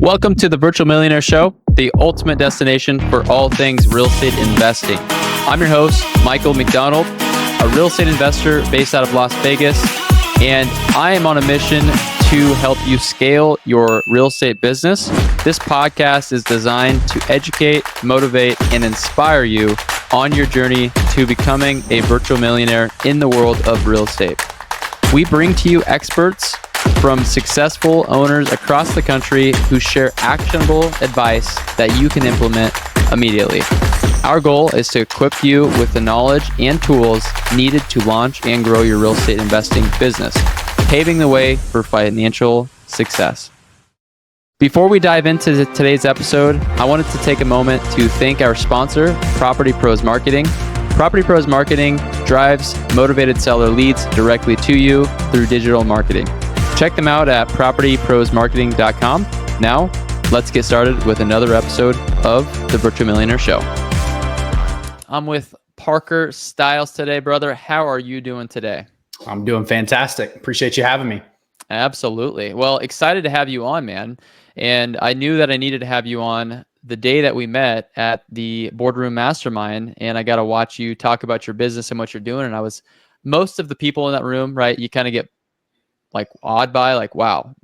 Welcome to the Virtual Millionaire Show, the ultimate destination for all things real estate investing. I'm your host, Michael McDonald, a real estate investor based out of Las Vegas, and I am on a mission to help you scale your real estate business. This podcast is designed to educate, motivate, and inspire you on your journey to becoming a virtual millionaire in the world of real estate. We bring to you experts from successful owners across the country who share actionable advice that you can implement immediately. Our goal is to equip you with the knowledge and tools needed to launch and grow your real estate investing business, paving the way for financial success. Before we dive into today's episode, I wanted to take a moment to thank our sponsor, Property Pros Marketing. Property Pros Marketing drives motivated seller leads directly to you through digital marketing. Check them out at propertyprosmarketing.com. Now, let's get started with another episode of the Virtual Millionaire Show. I'm with Parker Stiles today, brother. How are you doing today? I'm doing fantastic. Appreciate you having me. Absolutely. Well, excited to have you on, man. And I knew that I needed to have you on the day that we met at the Boardroom Mastermind, and I got to watch you talk about your business and what you're doing. And most of the people in that room, right, you kind of get like awed by, like, wow,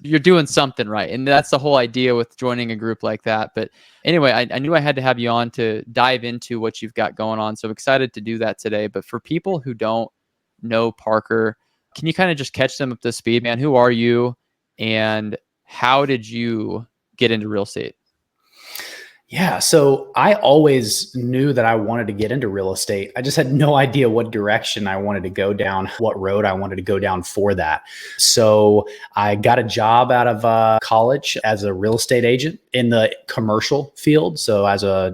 you're doing something right. And that's the whole idea with joining a group like that. But anyway, I knew I had to have you on to dive into what you've got going on. So I'm excited to do that today. But for people who don't know Parker, can you kind of just catch them up to speed, man? Who are you and how did you get into real estate? Yeah, so I always knew that I wanted to get into real estate. I just had no idea what direction I wanted to go down, what road I wanted to go down for that. So I got a job out of college as a real estate agent in the commercial field. So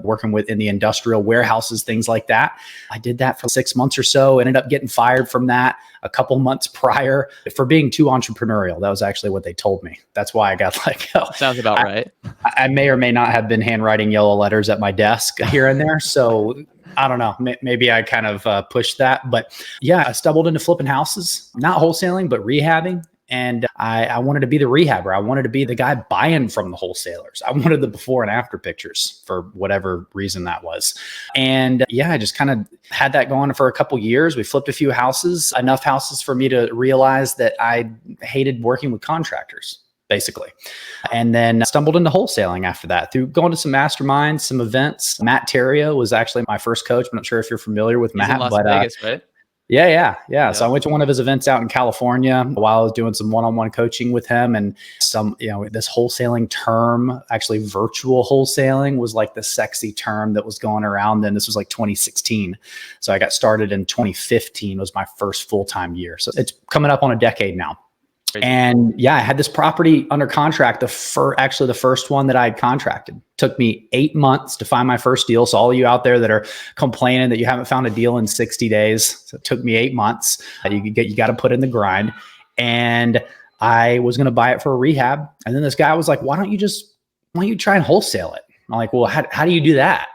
working in the industrial warehouses, things like that. I did that for 6 months or so, ended up getting fired from that a couple months prior for being too entrepreneurial. That was actually what they told me. That's why I got let go. Sounds about right. I may or may not have been handwriting yellow letters at my desk here and there. So I don't know, maybe I kind of pushed that. But yeah, I stumbled into flipping houses, not wholesaling, but rehabbing. And I wanted to be the rehabber. I wanted to be the guy buying from the wholesalers. I wanted the before and after pictures for whatever reason that was. And yeah, I just kind of had that going for a couple years. We flipped a few houses, enough houses for me to realize that I hated working with contractors, basically. And then stumbled into wholesaling after that through going to some masterminds, some events. Matt Terrio was actually my first coach. I'm not sure if you're familiar with Matt. He's in Las Vegas, right? Yeah. So I went to one of his events out in California while I was doing some one-on-one coaching with him, and this wholesaling term, actually virtual wholesaling, was like the sexy term that was going around then. This was like 2016. So I got started in 2015 was my first full-time year. So it's coming up on a decade now. And yeah, I had this property under contract. The first one that I had contracted took me 8 months to find my first deal. So all of you out there that are complaining that you haven't found a deal in 60 days, so it took me 8 months. You got to put in the grind. And I was going to buy it for a rehab. And then this guy was like, why don't you try and wholesale it? I'm like, well, how do you do that?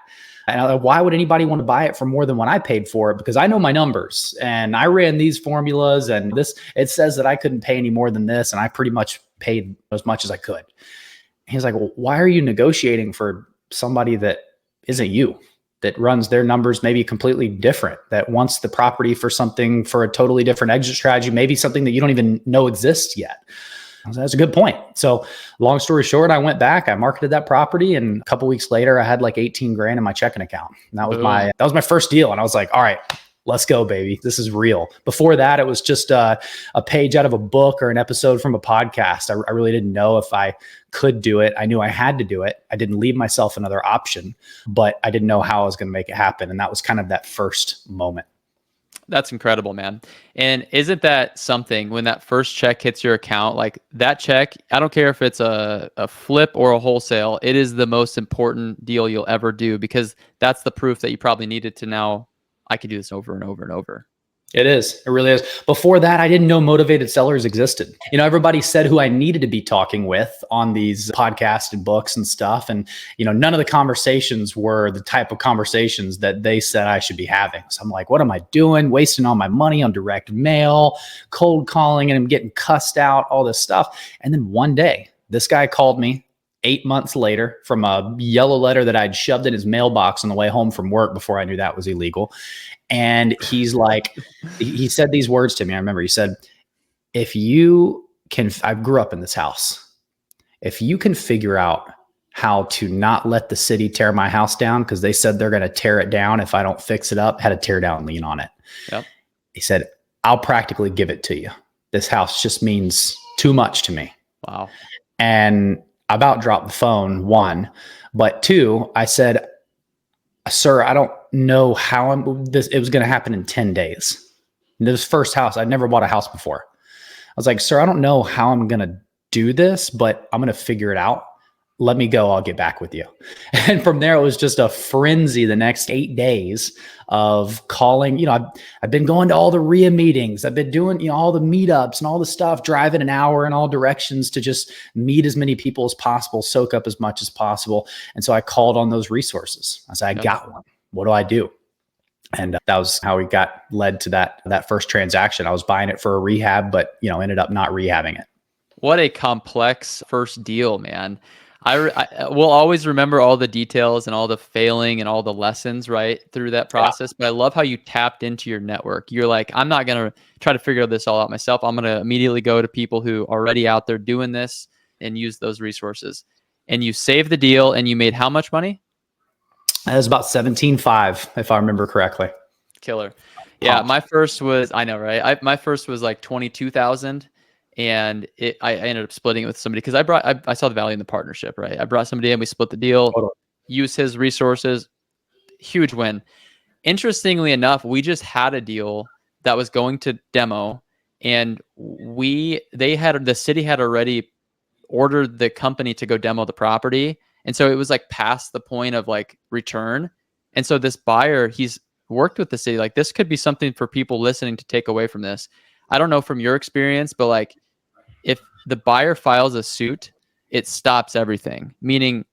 And why would anybody want to buy it for more than what I paid for it? Because I know my numbers and I ran these formulas, and it says that I couldn't pay any more than this. And I pretty much paid as much as I could. And he's like, well, why are you negotiating for somebody that isn't you, that runs their numbers maybe completely different, that wants the property for a totally different exit strategy, maybe something that you don't even know exists yet? That's a good point. So long story short, I went back, I marketed that property, and a couple weeks later I had like 18 grand in my checking account. And that was my first deal. And I was like, all right, let's go, baby. This is real. Before that, it was just a page out of a book or an episode from a podcast. I really didn't know if I could do it. I knew I had to do it. I didn't leave myself another option, but I didn't know how I was going to make it happen. And that was kind of that first moment. That's incredible, man. And isn't that something when that first check hits your account, like that check, I don't care if it's a flip or a wholesale, it is the most important deal you'll ever do, because that's the proof that you probably needed to now, I can do this over and over and over. It is. It really is. Before that, I didn't know motivated sellers existed. Everybody said who I needed to be talking with on these podcasts and books and stuff. And, none of the conversations were the type of conversations that they said I should be having. So I'm like, what am I doing? Wasting all my money on direct mail, cold calling, and I'm getting cussed out, all this stuff. And then one day, this guy called me 8 months later from a yellow letter that I'd shoved in his mailbox on the way home from work before I knew that was illegal. And he's like, he said these words to me. I remember he said, if you can, I grew up in this house. If you can figure out how to not let the city tear my house down, because they said they're going to tear it down if I don't fix it up, had a tear down lien on it. Yep. He said, I'll practically give it to you. This house just means too much to me. Wow. And I about dropped the phone, one. But two, I said, sir, I don't know how it was going to happen in 10 days. This first house, I'd never bought a house before. I was like, sir, I don't know how I'm going to do this, but I'm going to figure it out. Let me go. I'll get back with you. And from there, it was just a frenzy the next 8 days of calling. I've been going to all the RIA meetings. I've been doing, all the meetups and all the stuff, driving an hour in all directions to just meet as many people as possible, soak up as much as possible. And so I called on those resources. I said, I got one. What do I do? And that was how we got led to that first transaction. I was buying it for a rehab, but ended up not rehabbing it. What a complex first deal, man. I will always remember all the details and all the failing and all the lessons right through that process. But I love how you tapped into your network. You're like, I'm not going to try to figure this all out myself. I'm going to immediately go to people who are already out there doing this and use those resources. And you saved the deal and you made how much money? It was about 17.5, if I remember correctly. Killer. Yeah. My first was, I know, right? My first was like 22,000. And I ended up splitting it with somebody because I saw the value in the partnership, right? I brought somebody in, we split the deal, use his resources, huge win. Interestingly enough, we just had a deal that was going to demo, and the city had already ordered the company to go demo the property, and so it was like past the point of like return. And so this buyer, he's worked with the city. Like, this could be something for people listening to take away from this. I don't know from your experience, but like, if the buyer files a suit, it stops everything. Meaning,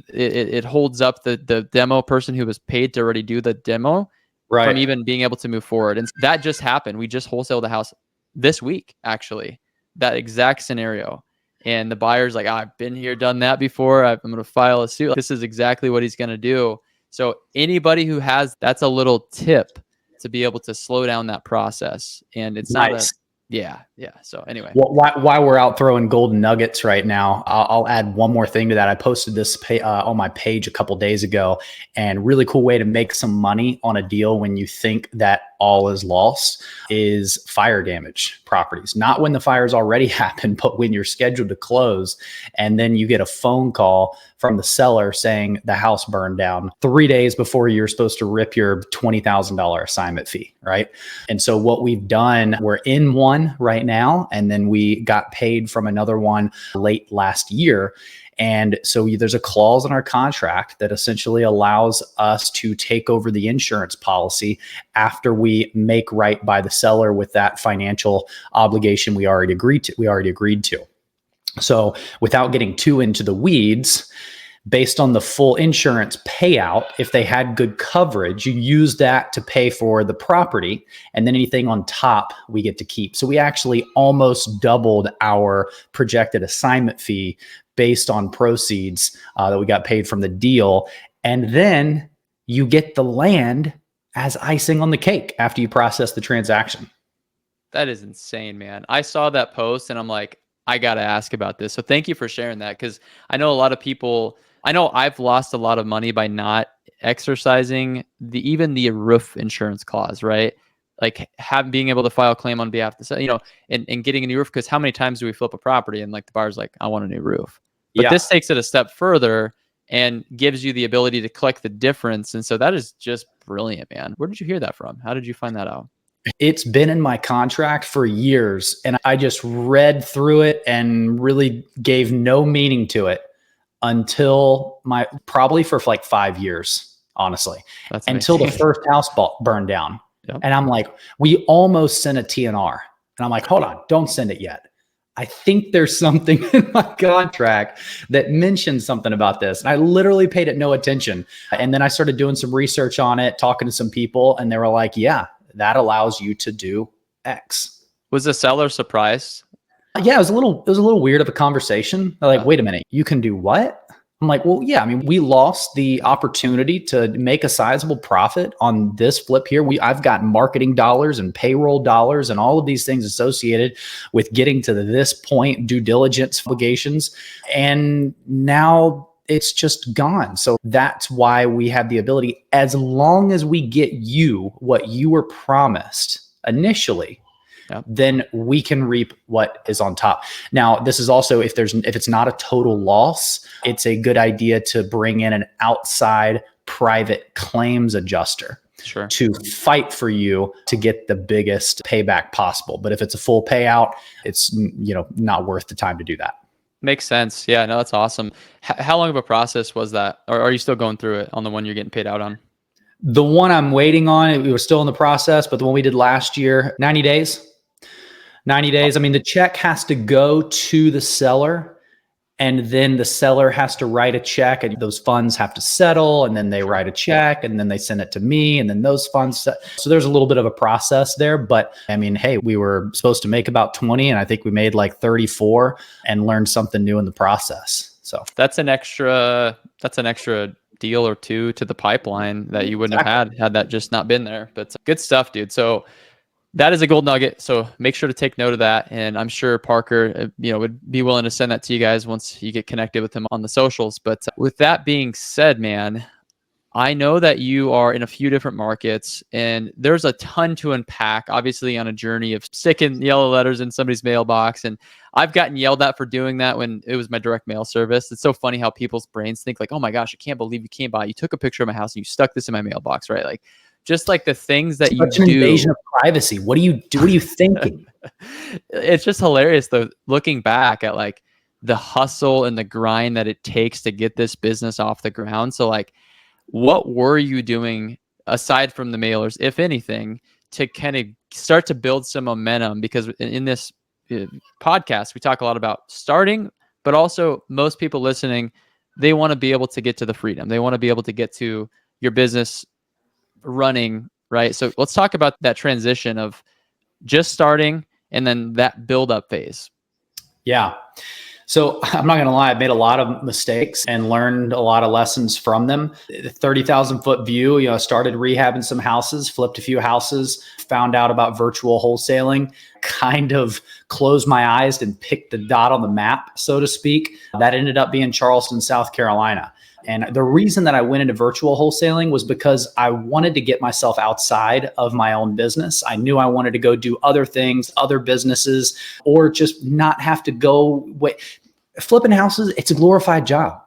it holds up the demo person who was paid to already do the demo from even being able to move forward. And that just happened. We just wholesaled the house this week, actually, that exact scenario. And the buyer's like, I've been here, done that before. I'm going to file a suit. This is exactly what he's going to do. So anybody who has, that's a little tip to be able to slow down that process. And it's nice. Yeah. So anyway, while we're out throwing golden nuggets right now, I'll add one more thing to that. I posted this on my page a couple days ago, and really cool way to make some money on a deal when you think that all is lost is fire damage properties. Not when the fire's already happened, but when you're scheduled to close, and then you get a phone call from the seller saying the house burned down 3 days before you're supposed to rip your $20,000 assignment fee, right? And so what we've done, we're in one right now, and then we got paid from another one late last year. And so there's a clause in our contract that essentially allows us to take over the insurance policy after we make right by the seller with that financial obligation we already agreed to. So without getting too into the weeds, based on the full insurance payout, if they had good coverage, you use that to pay for the property, and then anything on top we get to keep. So we actually almost doubled our projected assignment fee based on proceeds that we got paid from the deal. And then you get the land as icing on the cake after you process the transaction. That is insane, man. I saw that post and I'm like, I got to ask about this. So thank you for sharing that, because I know a lot of people, I know I've lost a lot of money by not exercising even the roof insurance clause, right? Like being able to file a claim on behalf of the, and getting a new roof, because how many times do we flip a property and like the buyer's like, I want a new roof. But this takes it a step further and gives you the ability to collect the difference. And so that is just brilliant, man. Where did you hear that from? How did you find that out? It's been in my contract for years, and I just read through it and really gave no meaning to it until probably for like 5 years, honestly, until the first house burned down. Yep. And I'm like, we almost sent a TNR. And I'm like, hold on, don't send it yet. I think there's something in my contract that mentions something about this. And I literally paid it no attention. And then I started doing some research on it, talking to some people, and they were like, yeah, that allows you to do X. Was the seller surprised? Yeah, it was a little weird of a conversation. They're like, wait a minute, you can do what? I'm like, well, yeah, I mean, we lost the opportunity to make a sizable profit on this flip here. I've got marketing dollars and payroll dollars and all of these things associated with getting to this point, due diligence obligations. And now it's just gone. So that's why we have the ability, as long as we get you what you were promised initially, then we can reap what is on top. Now, this is also, if it's not a total loss, it's a good idea to bring in an outside private claims adjuster to fight for you to get the biggest payback possible. But if it's a full payout, it's not worth the time to do that. Makes sense. Yeah, no, that's awesome. How long of a process was that? Or are you still going through it on the one you're getting paid out on? The one I'm waiting on, we were still in the process, but the one we did last year, 90 days. 90 days. I mean, the check has to go to the seller, and then the seller has to write a check, and those funds have to settle, and then they write a check, and then they send it to me, and then those funds. So there's a little bit of a process there, but I mean, hey, we were supposed to make about 20, and I think we made like 34 and learned something new in the process. So that's an extra deal or two to the pipeline that you wouldn't have had that just not been there. But good stuff, dude. So that is a gold nugget. So make sure to take note of that. And I'm sure Parker, would be willing to send that to you guys once you get connected with him on the socials. But with that being said, man, I know that you are in a few different markets and there's a ton to unpack, obviously on a journey of sticking yellow letters in somebody's mailbox. And I've gotten yelled at for doing that when it was my direct mail service. It's so funny how people's brains think like, oh my gosh, I can't believe you came by. You took a picture of my house and you stuck this in my mailbox, right? Like, just like the things that you do. An invasion of privacy. What do you do? What are you thinking? It's just hilarious though, looking back at like the hustle and the grind that it takes to get this business off the ground. So like, what were you doing aside from the mailers, if anything, to kind of start to build some momentum? Because in this podcast, we talk a lot about starting, but also most people listening, they want to be able to get to the freedom. They want to be able to get to your business running, right? So let's talk about that transition of just starting and then that build up phase. Yeah. So I'm not going to lie, I've made a lot of mistakes and learned a lot of lessons from them. 30,000 foot view, I started rehabbing some houses, flipped a few houses, found out about virtual wholesaling, kind of closed my eyes and picked the dot on the map, so to speak. That ended up being Charleston, South Carolina. And the reason that I went into virtual wholesaling was because I wanted to get myself outside of my own business. I knew I wanted to go do other things, other businesses, or just not have to go wait. Flipping houses, it's a glorified job.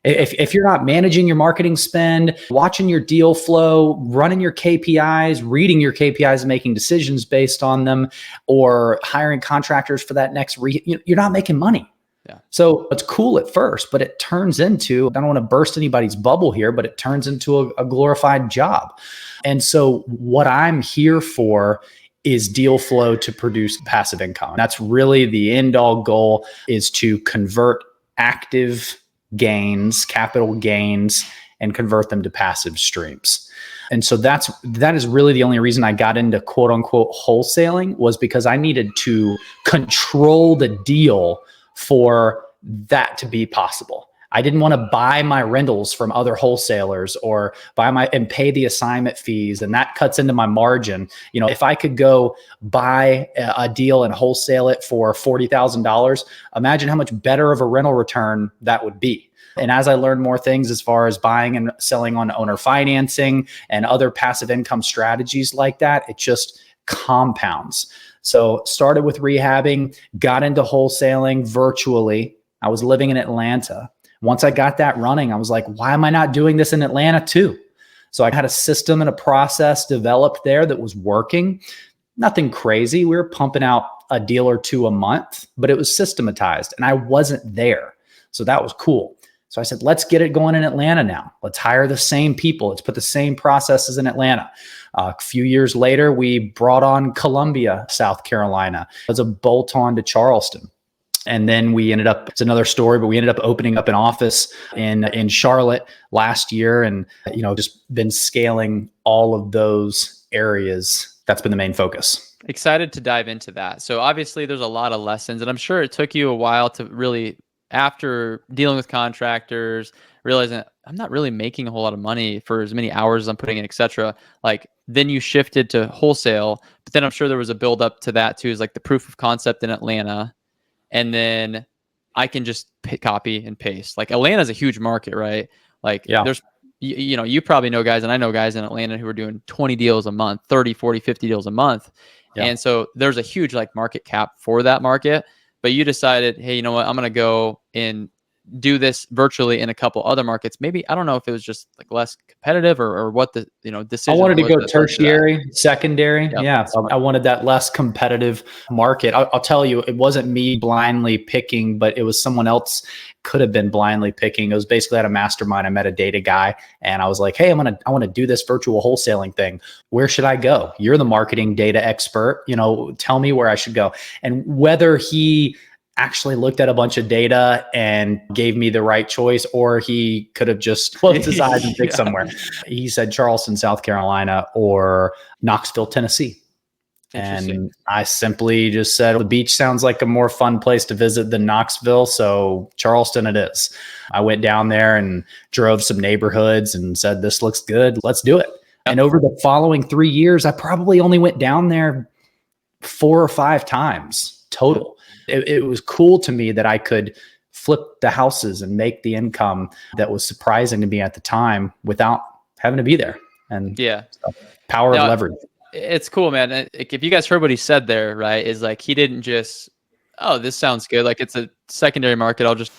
If you're not managing your marketing spend, watching your deal flow, running your KPIs, reading your KPIs and making decisions based on them, or hiring contractors for that next you're not making money. Yeah. So it's cool at first, but it turns into, I don't want to burst anybody's bubble here, but it turns into a glorified job. And so what I'm here for is deal flow to produce passive income. And that's really the end all goal, is to convert active gains, capital gains, and convert them to passive streams. And so that is really the only reason I got into quote unquote wholesaling, was because I needed to control the deal for that to be possible. I didn't want to buy my rentals from other wholesalers or and pay the assignment fees, and that cuts into my margin. If I could go buy a deal and wholesale it for $40,000, imagine how much better of a rental return that would be. And as I learned more things as far as buying and selling on owner financing and other passive income strategies like that, it just compounds. So started with rehabbing, got into wholesaling virtually. I was living in Atlanta. Once I got that running, I was like, why am I not doing this in Atlanta too? So I had a system and a process developed there that was working. Nothing crazy. We were pumping out a deal or two a month, but it was systematized and I wasn't there. So that was cool. So I said, let's get it going in Atlanta now. Let's hire the same people. Let's put the same processes in Atlanta. A few years later, we brought on Columbia, South Carolina as a bolt-on to Charleston. And then we ended up, it's another story, but we ended up opening up an office in Charlotte last year, and just been scaling all of those areas. That's been the main focus. Excited to dive into that. So obviously there's a lot of lessons, and I'm sure it took you a while to really, after dealing with contractors, realizing I'm not really making a whole lot of money for as many hours as I'm putting in, etc. Like then you shifted to wholesale, but then I'm sure there was a build up to that too, is like the proof of concept in Atlanta. And then I can just copy and paste. Like Atlanta's a huge market, right? Like Yeah. there's, you know, you probably know guys, and I know guys in Atlanta who are doing 20 deals a month, 30, 40, 50 deals a month. Yeah. And so there's a huge like market cap for that market, but you decided, hey, you know what, I'm going to go and do this virtually in a couple other markets. Maybe, I don't know if it was just like less competitive or what the, you know, I decision wanted to was go that led to that. tertiary, secondary. Yep. Yeah. I wanted that less competitive market. I'll tell you, it wasn't me blindly picking, but it was someone else could have been blindly picking. It was basically at a mastermind. I met a data guy and I was like, hey, I want to do this virtual wholesaling thing. Where should I go? You're the marketing data expert. You know, tell me where I should go. And whether he actually looked at a bunch of data and gave me the right choice, or he could have just closed his eyes and picked somewhere. He said Charleston, South Carolina, or Knoxville, Tennessee. And I simply just said, the beach sounds like a more fun place to visit than Knoxville. So Charleston it is. I went down there and drove some neighborhoods and said, this looks good. Let's do it. And over the following 3 years, I probably only went down there 4 or 5 times total. It was cool to me that I could flip the houses and make the income that was surprising to me at the time without having to be there. And power of leverage. It's cool, man. If you guys heard what he said there, right, is like he didn't just, oh, this sounds good. Like it's a secondary market. I'll just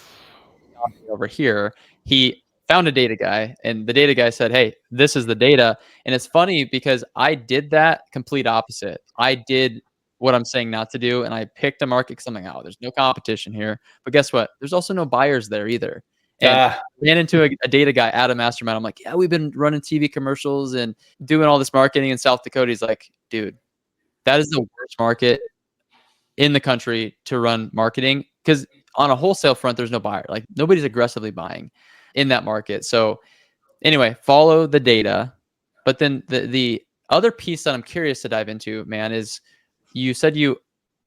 over here. He found a data guy, and the data guy said, hey, this is the data. And it's funny because I did that complete opposite. I did what I'm saying not to do, and I picked a market because I'm like, oh, there's no competition here. But guess what? There's also no buyers there either. And ran into a data guy at a mastermind. I'm like, yeah, we've been running TV commercials and doing all this marketing in South Dakota. He's like, dude, that is the worst market in the country to run marketing, because on a wholesale front, there's no buyer. Like nobody's aggressively buying in that market. So anyway, follow the data. But then the other piece that I'm curious to dive into, man, is you said you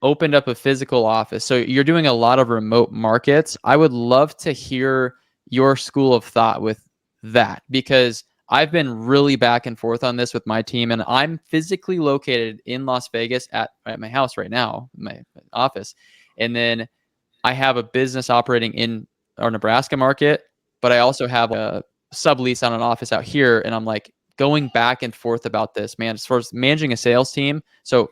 opened up a physical office. So you're doing a lot of remote markets. I would love to hear your school of thought with that, because I've been really back and forth on this with my team, and I'm physically located in Las Vegas at my house right now, my office. And then I have a business operating in our Nebraska market, but I also have a sublease on an office out here. And I'm like going back and forth about this, man, as far as managing a sales team. So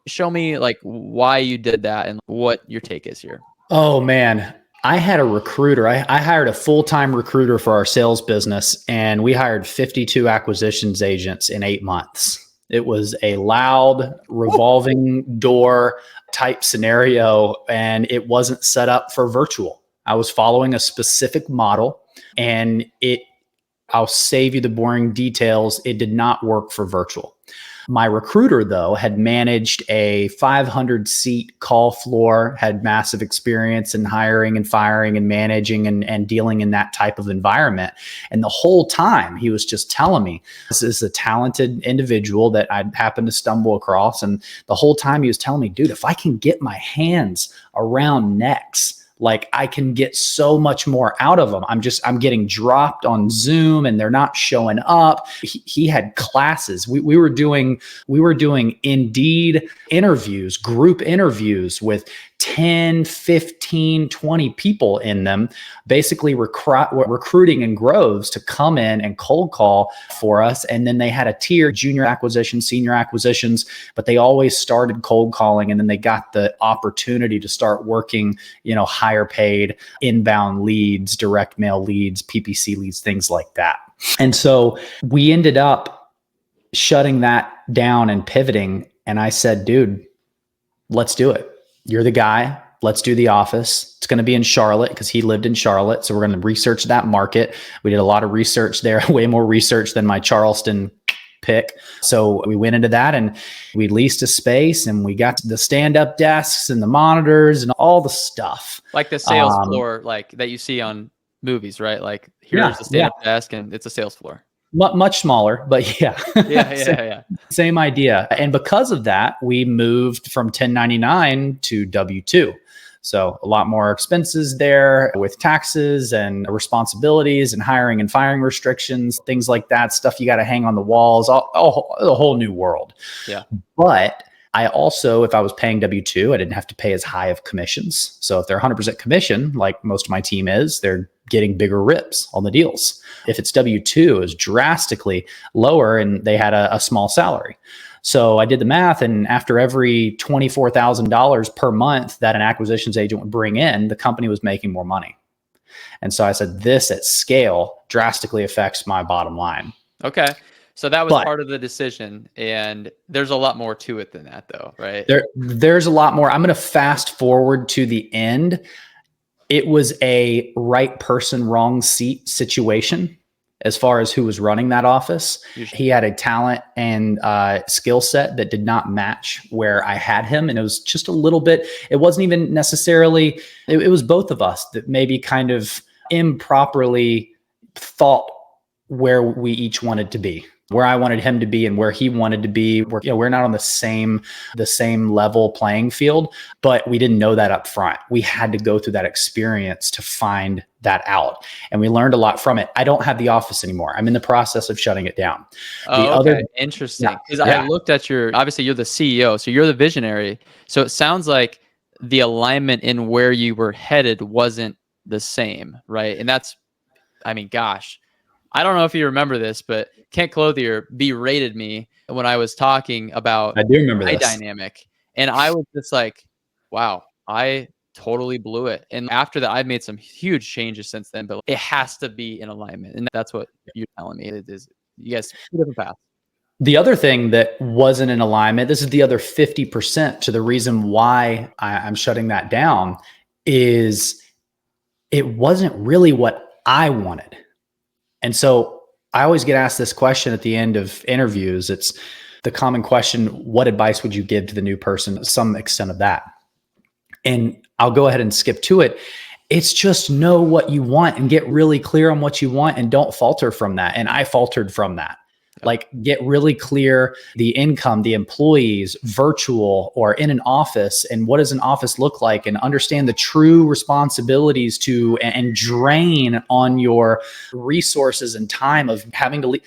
show me like why you did that and what your take is here. Oh man, I had a recruiter. I hired a full-time recruiter for our sales business, and we hired 52 acquisitions agents in 8 months. It was a loud revolving door type scenario, and it wasn't set up for virtual. I was following a specific model, and I'll save you the boring details. It did not work for virtual. My recruiter, though, had managed a 500-seat call floor, had massive experience in hiring and firing and managing and dealing in that type of environment. And the whole time he was just telling me, this is a talented individual that I happened to stumble across. And the whole time he was telling me, dude, if I can get my hands around necks, like I can get so much more out of them. I'm getting dropped on Zoom and they're not showing up. He had classes. We were doing Indeed interviews, group interviews with 10, 15, 20 people in them, basically recruiting in groves to come in and cold call for us. And then they had a tier, junior acquisitions, senior acquisitions, but they always started cold calling. And then they got the opportunity to start working, higher paid inbound leads, direct mail leads, PPC leads, things like that. And so we ended up shutting that down and pivoting. And I said, dude, let's do it. You're the guy. Let's do the office. It's going to be in Charlotte because he lived in Charlotte. So we're going to research that market. We did a lot of research there, way more research than my Charleston pick. So we went into that and we leased a space and we got the stand-up desks and the monitors and all the stuff. Like the sales floor, like that you see on movies, right? Like here's the stand-up desk and it's a sales floor. much smaller, but yeah. Yeah. Same idea. And because of that, we moved from 1099 to W-2. So a lot more expenses there with taxes and responsibilities and hiring and firing restrictions, things like that, stuff you got to hang on the walls, a whole new world. Yeah. But I also, if I was paying W-2, I didn't have to pay as high of commissions. So if they're 100% commission, like most of my team is, they're getting bigger rips on the deals. If it's W-2, it was drastically lower and they had a small salary. So I did the math, and after every $24,000 per month that an acquisitions agent would bring in, the company was making more money. And so I said, this at scale drastically affects my bottom line. Okay. So that was part of the decision, and there's a lot more to it than that though, right? There's a lot more. I'm going to fast forward to the end. It was a right person, wrong seat situation as far as who was running that office. Usually. He had a talent and skill set that did not match where I had him. And it was just a little bit, it wasn't even necessarily, it was both of us that maybe kind of improperly thought where we each wanted to be, where I wanted him to be and where he wanted to be. We're not on the same level playing field, but we didn't know that up front. We had to go through that experience to find that out. And we learned a lot from it. I don't have the office anymore. I'm in the process of shutting it down. Interesting. Because I looked at obviously you're the CEO, so you're the visionary. So it sounds like the alignment in where you were headed wasn't the same, right? And that's, I mean, gosh, I don't know if you remember this, but Kent Clothier berated me when I was talking about I do remember my this dynamic. And I was just like, wow, I totally blew it. And after that, I've made some huge changes since then, but it has to be in alignment. And that's what you're telling me. It is, you guys, two different paths. The other thing that wasn't in alignment, this is the other 50% to the reason why I'm shutting that down, is it wasn't really what I wanted. And so I always get asked this question at the end of interviews. It's the common question, what advice would you give to the new person? Some extent of that. And I'll go ahead and skip to it. It's just know what you want and get really clear on what you want and don't falter from that. And I faltered from that. Like, get really clear, the income, the employees, virtual or in an office, and what does an office look like, and understand the true responsibilities to and drain on your resources and time of having to leave.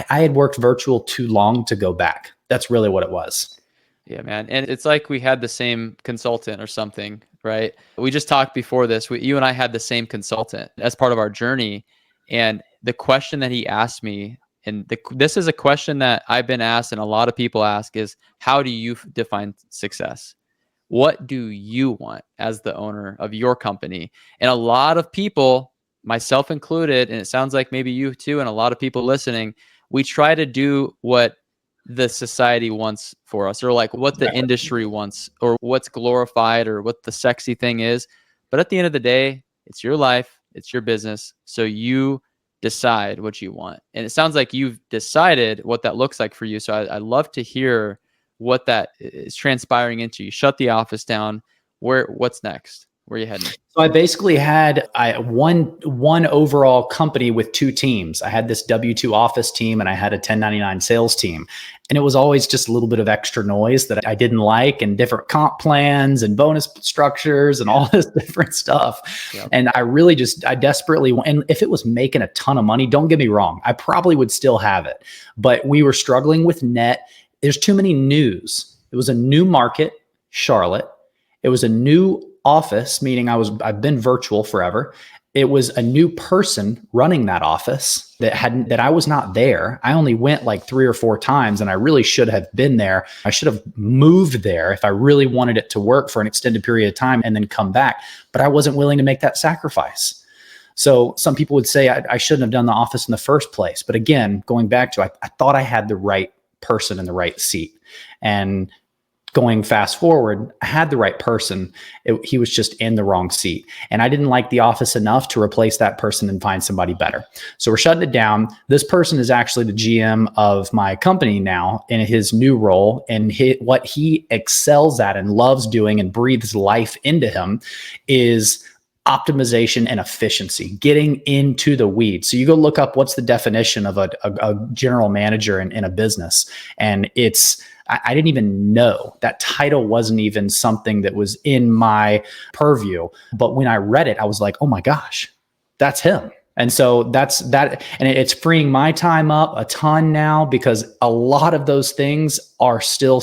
I had worked virtual too long to go back. That's really what it was. Yeah, man. And it's like we had the same consultant or something, right? We just talked before this. You and I had the same consultant as part of our journey. And the question that he asked me, and this is a question that I've been asked and a lot of people ask, is how do you define success? What do you want as the owner of your company? And a lot of people, myself included, and it sounds like maybe you too, and a lot of people listening, we try to do what the society wants for us, or like what the industry wants, or what's glorified, or what the sexy thing is. But at the end of the day, it's your life, it's your business. So you decide what you want. And it sounds like you've decided what that looks like for you. So I love to hear what that is transpiring into. You shut the office down. What's next? Where are you heading? So I basically had one overall company with two teams. I had this W-2 office team and I had a 1099 sales team. And it was always just a little bit of extra noise that I didn't like, and different comp plans and bonus structures and all this different stuff. Yep. And I desperately, and if it was making a ton of money, don't get me wrong, I probably would still have it. But we were struggling with net. There's too many news. It was a new market, Charlotte. It was a new office, meaning I've been virtual forever. It was a new person running that office that I was not there. I only went like 3 or 4 times, and I really should have been there. I should have moved there if I really wanted it to work for an extended period of time and then come back. But I wasn't willing to make that sacrifice. So some people would say I shouldn't have done the office in the first place. But again, going back to, I thought I had the right person in the right seat. And going fast forward, I had the right person. He was just in the wrong seat. And I didn't like the office enough to replace that person and find somebody better. So we're shutting it down. This person is actually the GM of my company now in his new role. And what he excels at and loves doing and breathes life into him is optimization and efficiency, getting into the weeds. So you go look up what's the definition of a general manager in a business. And I didn't even know that title wasn't even something that was in my purview. But when I read it, I was like, oh my gosh, that's him. And so that's that. And it's freeing my time up a ton now, because a lot of those things are still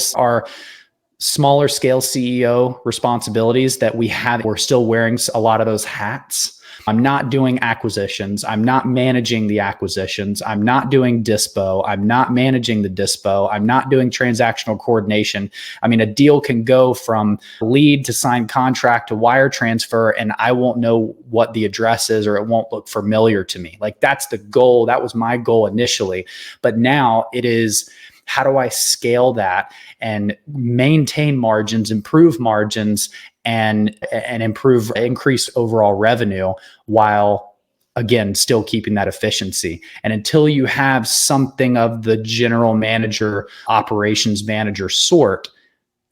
smaller scale CEO responsibilities that we have. We're still wearing a lot of those hats. I'm not doing acquisitions. I'm not managing the acquisitions. I'm not doing dispo. I'm not managing the dispo. I'm not doing transactional coordination. I mean, a deal can go from lead to signed contract to wire transfer, and I won't know what the address is, or it won't look familiar to me. Like, that's the goal. That was my goal initially. But now it is, how do I scale that and maintain margins, improve margins, and increase overall revenue, while again still keeping that efficiency? And until you have something of the general manager, operations manager sort,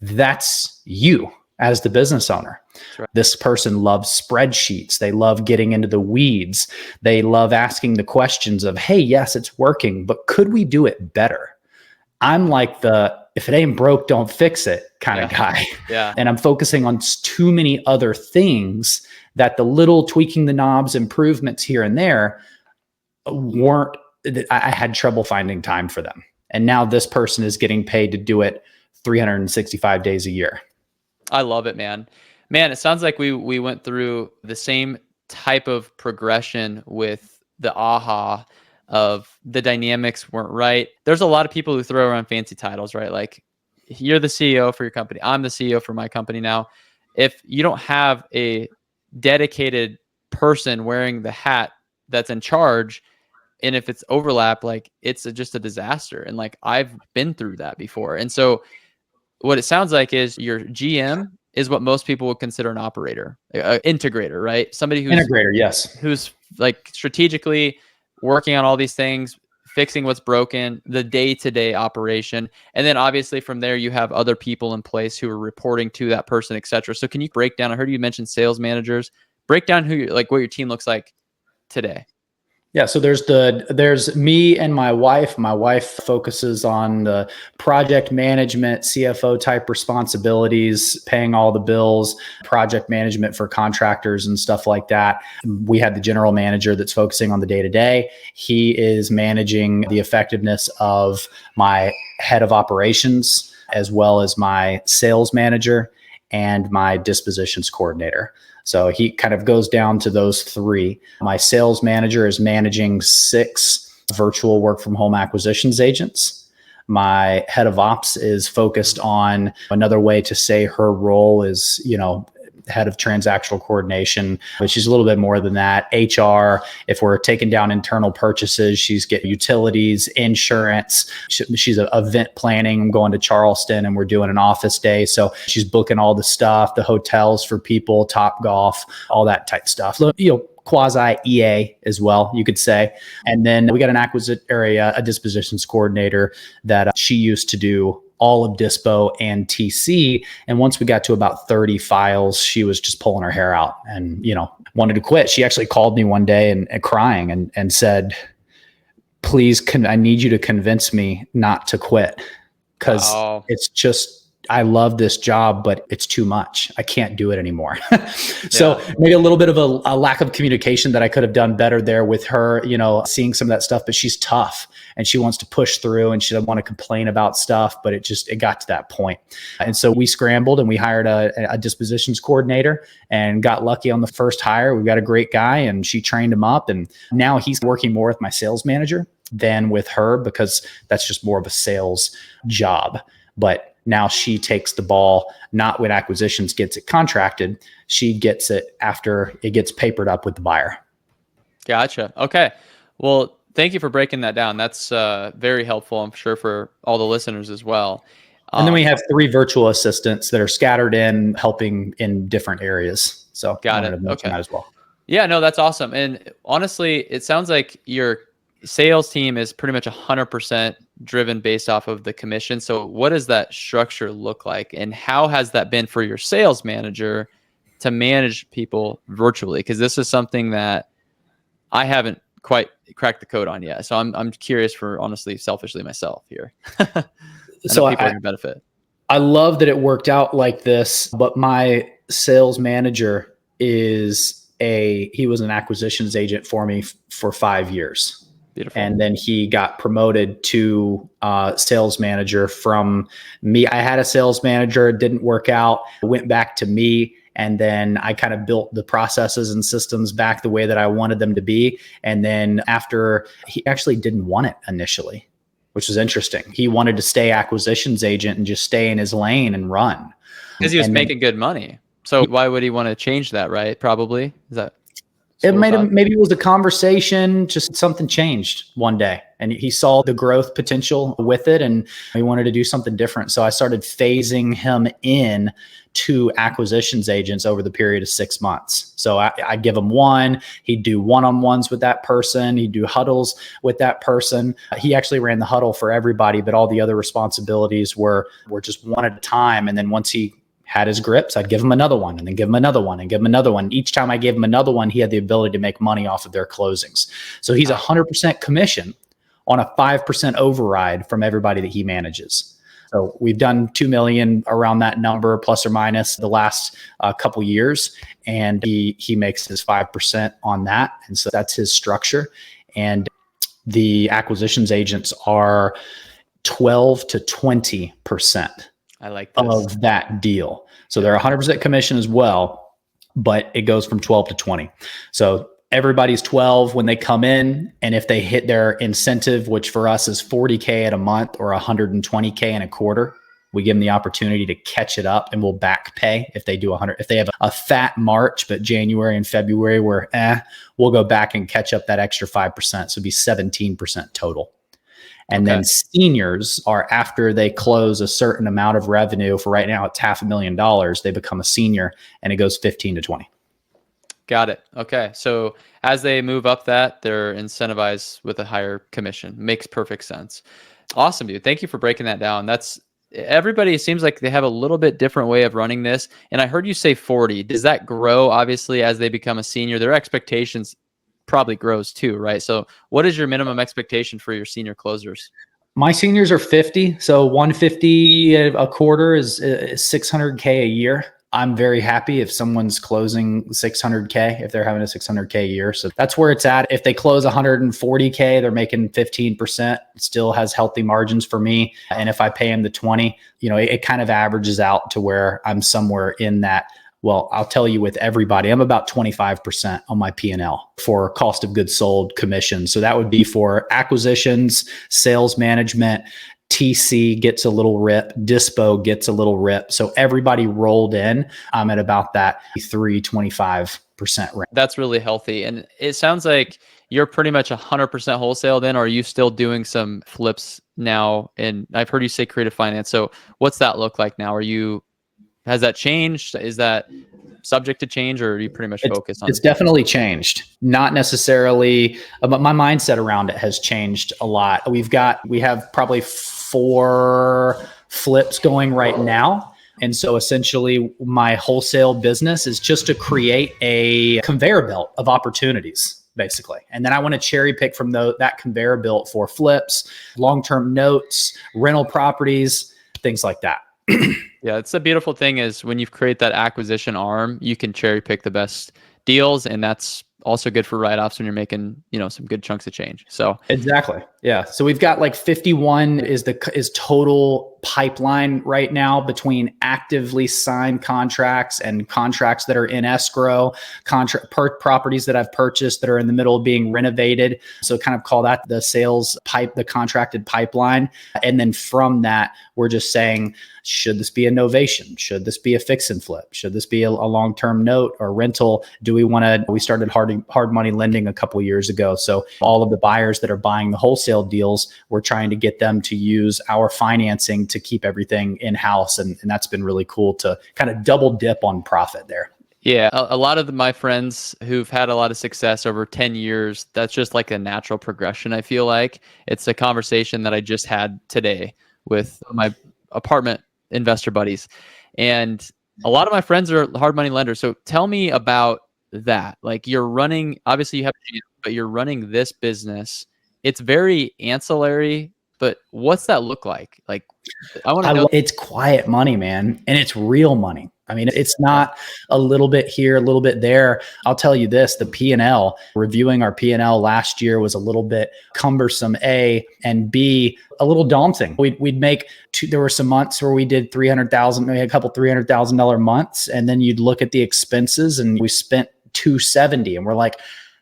that's you as the business owner. Right. This person loves spreadsheets. They love getting into the weeds. They love asking the questions of, hey, yes, it's working, but could we do it better? I'm like if it ain't broke, don't fix it kind of guy. Yeah. And I'm focusing on too many other things that the little tweaking the knobs, improvements here and there I had trouble finding time for them. And now this person is getting paid to do it 365 days a year. I love it, man. Man, it sounds like we went through the same type of progression with the aha of the dynamics weren't right. There's a lot of people who throw around fancy titles, right? Like, you're the CEO for your company. I'm the CEO for my company now. If you don't have a dedicated person wearing the hat that's in charge, and if it's overlap, like, it's just a disaster. And like, I've been through that before. And so what it sounds like is your GM is what most people would consider an operator, an integrator, right? Somebody who's integrator, yes, who's like strategically working on all these things, fixing what's broken, the day-to-day operation. And then obviously from there, you have other people in place who are reporting to that person, et cetera. So can you break down, I heard you mention sales managers, break down what your team looks like today. Yeah, so there's me and my wife. My wife focuses on the project management, CFO type responsibilities, paying all the bills, project management for contractors and stuff like that. We have the general manager that's focusing on the day-to-day. He is managing the effectiveness of my head of operations, as well as my sales manager and my dispositions coordinator. So he kind of goes down to those three. My sales manager is managing 6 virtual work from home acquisitions agents. My head of ops is focused on, another way to say her role is, head of transactional coordination, but she's a little bit more than that. HR, if we're taking down internal purchases, she's getting utilities, insurance. She's event planning. I'm going to Charleston and we're doing an office day. So she's booking all the stuff, the hotels for people, Top Golf, all that type stuff. Quasi EA as well, you could say. And then we got a dispositions coordinator that she used to do all of dispo and TC. And once we got to about 30 files, she was just pulling her hair out and, wanted to quit. She actually called me one day and crying and said, please, I need you to convince me not to quit. Because it's just, I love this job, but it's too much. I can't do it anymore. So maybe a little bit of a lack of communication that I could have done better there with her, seeing some of that stuff, but she's tough and she wants to push through and she doesn't want to complain about stuff, but it got to that point. And so we scrambled and we hired a dispositions coordinator and got lucky on the first hire. We've got a great guy and she trained him up. And now he's working more with my sales manager than with her, because that's just more of a sales job. But now she takes the ball, not when acquisitions gets it contracted. She gets it after it gets papered up with the buyer. Gotcha. Okay. Well, thank you for breaking that down. That's very helpful, I'm sure, for all the listeners as well. And then we have 3 virtual assistants that are scattered in, helping in different areas. So got it. Okay. That as well. Yeah, no, that's awesome. And honestly, it sounds like your sales team is pretty much 100% driven based off of the commission. So what does that structure look like? And how has that been for your sales manager to manage people virtually? Because this is something that I haven't quite cracked the code on yet. So I'm curious for, honestly, selfishly myself here. I know people are going to benefit. I love that it worked out like this, but my sales manager he was an acquisitions agent for me for 5 years. Beautiful. And then he got promoted to sales manager from me. I had a sales manager, it didn't work out, went back to me. And then I kind of built the processes and systems back the way that I wanted them to be. And then after, he actually didn't want it initially, which was interesting. He wanted to stay acquisitions agent and just stay in his lane and run. Because he was making good money. So why would he want to change that, right? Probably. Is that? Maybe it was a conversation, just something changed one day and he saw the growth potential with it and he wanted to do something different. So I started phasing him in to acquisitions agents over the period of 6 months. So I'd give him one, he'd do one-on-ones with that person, he'd do huddles with that person. He actually ran the huddle for everybody, but all the other responsibilities were just one at a time. And then once he had his grips, I'd give him another one and then give him another one and give him another one. Each time I gave him another one, he had the ability to make money off of their closings. So he's 100% commission on a 5% override from everybody that he manages. So we've done 2 million around that number, plus or minus, the last couple years. And he makes his 5% on that. And so that's his structure. And the acquisitions agents are 12 to 20%. I like this. Of that deal. So they're 100% commission as well, but it goes from 12 to 20. So everybody's 12 when they come in. And if they hit their incentive, which for us is 40K at a month or 120K in a quarter, we give them the opportunity to catch it up and we'll back pay if they do 100. If they have a fat March, but January and February we'll go back and catch up that extra 5%. So it'd be 17% total. And then seniors are, after they close a certain amount of revenue, for right now it's $500,000, they become a senior and it goes 15 to 20. Got it. Okay. So as they move up that, they're incentivized with a higher commission. Makes perfect sense. Awesome, dude. Thank you for breaking that down. Everybody seems like they have a little bit different way of running this. And I heard you say 40. Does that grow obviously as they become a senior? Their expectations probably grows too, right? So what is your minimum expectation for your senior closers? My seniors are 50. So 150 a quarter is 600K a year. I'm very happy if someone's closing 600K, if they're having a 600K a year. So that's where it's at. If they close 140K, they're making 15%. It still has healthy margins for me. And if I pay them the 20, it kind of averages out to where I'm somewhere in that. Well, I'll tell you, with everybody, I'm about 25% on my P&L for cost of goods sold, commission. So that would be for acquisitions, sales management, TC gets a little rip, Dispo gets a little rip. So everybody rolled in, I'm at about that 25% range. That's really healthy. And it sounds like you're pretty much 100% wholesale then, or are you still doing some flips now? And I've heard you say creative finance. So what's that look like now? Has that changed? Is that subject to change, or are you pretty much focused on it? It's definitely changed. Not necessarily, but my mindset around it has changed a lot. We have probably 4 flips going right now. And so essentially my wholesale business is just to create a conveyor belt of opportunities, basically. And then I want to cherry pick from that conveyor belt for flips, long-term notes, rental properties, things like that. Yeah, it's the beautiful thing is when you create that acquisition arm, you can cherry pick the best deals, and that's also good for write-offs when you're making, some good chunks of change. So exactly. Yeah. So we've got like 51 is total pipeline right now between actively signed contracts and contracts that are in escrow, properties that I've purchased that are in the middle of being renovated. So kind of call that the sales pipe, the contracted pipeline. And then from that, we're just saying, should this be a novation? Should this be a fix and flip? Should this be a long-term note or rental? We started hard money lending a couple of years ago. So all of the buyers that are buying the wholesale deals, we're trying to get them to use our financing to keep everything in-house. And that's been really cool to kind of double dip on profit there. Yeah, a lot of my friends who've had a lot of success over 10 years, that's just like a natural progression, I feel like. It's a conversation that I just had today with my apartment investor buddies. And A lot of my friends are hard money lenders. So tell me about that. Like you're running, obviously you have, but you're running this business. It's very ancillary, but what's that look like? Like I want to know. It's quiet money, man. And it's real money. I mean, it's not a little bit here, a little bit there. I'll tell you this, the P&L, reviewing our P&L last year was a little bit cumbersome, A, and B, a little daunting. We'd make there were some months where we did 300,000, maybe a couple $300,000 months. And then you'd look at the expenses and we spent 270 and we're like,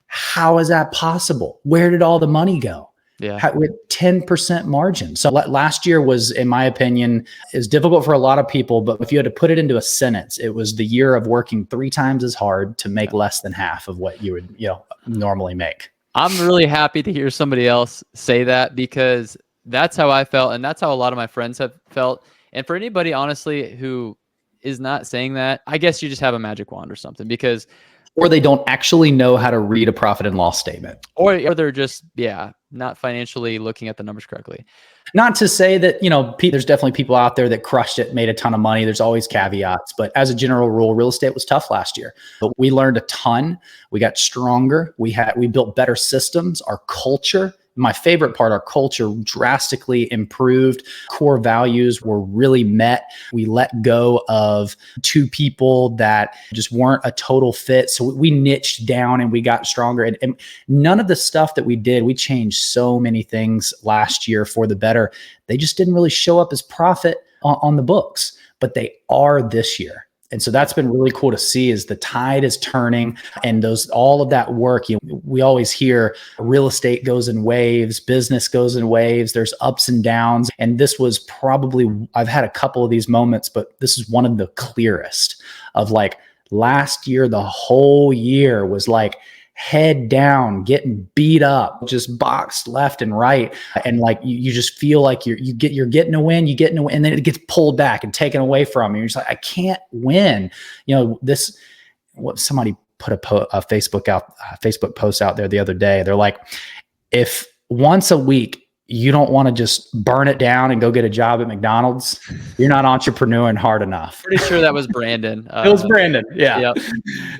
how is that possible? Where did all the money go? Yeah. With 10% margin. So last year was, in my opinion, is difficult for a lot of people, but if you had to put it into a sentence, it was the year of working 3 times as hard to make less than half of what you would, normally make. I'm really happy to hear somebody else say that because that's how I felt. And that's how a lot of my friends have felt. And for anybody, honestly, who is not saying that, I guess you just have a magic wand or something because or they don't actually know how to read a profit and loss statement. Or they're just, not financially looking at the numbers correctly. Not to say that, there's definitely people out there that crushed it, made a ton of money. There's always caveats. But as a general rule, real estate was tough last year. But we learned a ton. We got stronger. We built better systems. Our culture, my favorite part, our culture drastically improved. Core values were really met. We let go of 2 people that just weren't a total fit. So we niched down and we got stronger. And none of the stuff that we did, we changed so many things last year for the better. They just didn't really show up as profit on the books, but they are this year. And so that's been really cool to see is the tide is turning and all of that work, we always hear real estate goes in waves, business goes in waves, there's ups and downs. And this was probably, I've had a couple of these moments, but this is one of the clearest of like last year, the whole year was like head down, getting beat up, just boxed left and right. And like, you just feel like you're getting a win, and then it gets pulled back and taken away from you. You're just like, I can't win. Somebody put a Facebook post out there the other day. They're like, if once a week you don't want to just burn it down and go get a job at McDonald's, you're not entrepreneuring hard enough. Pretty sure that was Brandon. It was Brandon. Yeah. Yep.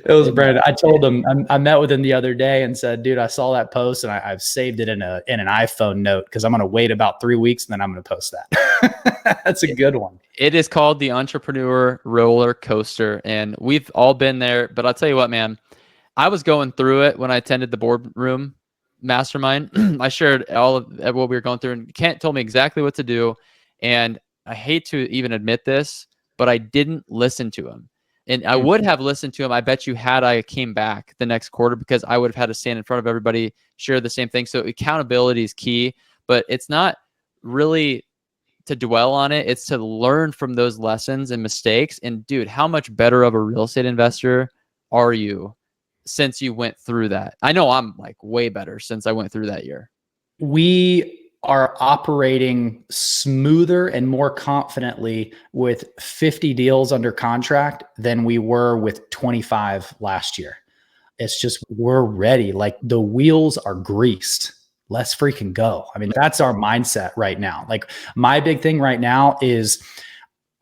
It was Brandon. I told him, I met with him the other day and said, dude, I saw that post and I've saved it in an iPhone note because I'm going to wait about 3 weeks and then I'm going to post that. That's a good one. It is called the Entrepreneur Roller Coaster. And we've all been there. But I'll tell you what, man, I was going through it when I attended the boardroom mastermind. I shared all of what we were going through, and Kent told me exactly what to do. And I hate to even admit this, but I didn't listen to him. And I would have listened to him, I bet you, had I came back the next quarter, because I would have had to stand in front of everybody, share the same thing. So accountability is key, but it's not really to dwell on it. It's to learn from those lessons and mistakes. And dude, how much better of a real estate investor are you since you went through that? I know I'm like way better since I went through that year. We are operating smoother and more confidently with 50 deals under contract than we were with 25 last year. It's just, we're ready. Like the wheels are greased. Let's freaking go. I mean, that's our mindset right now. Like my big thing right now is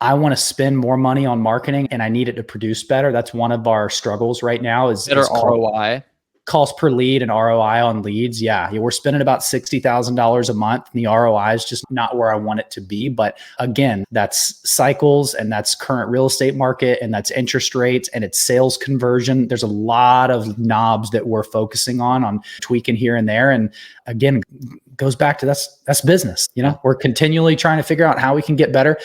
I want to spend more money on marketing and I need it to produce better. That's one of our struggles right now is better ROI. Cost per lead and ROI on leads. Yeah, we're spending about $60,000 a month. And the ROI is just not where I want it to be. But again, that's cycles and that's current real estate market and that's interest rates and it's sales conversion. There's a lot of knobs that we're focusing on tweaking here and there. And again, goes back to that's business. We're continually trying to figure out how we can get better.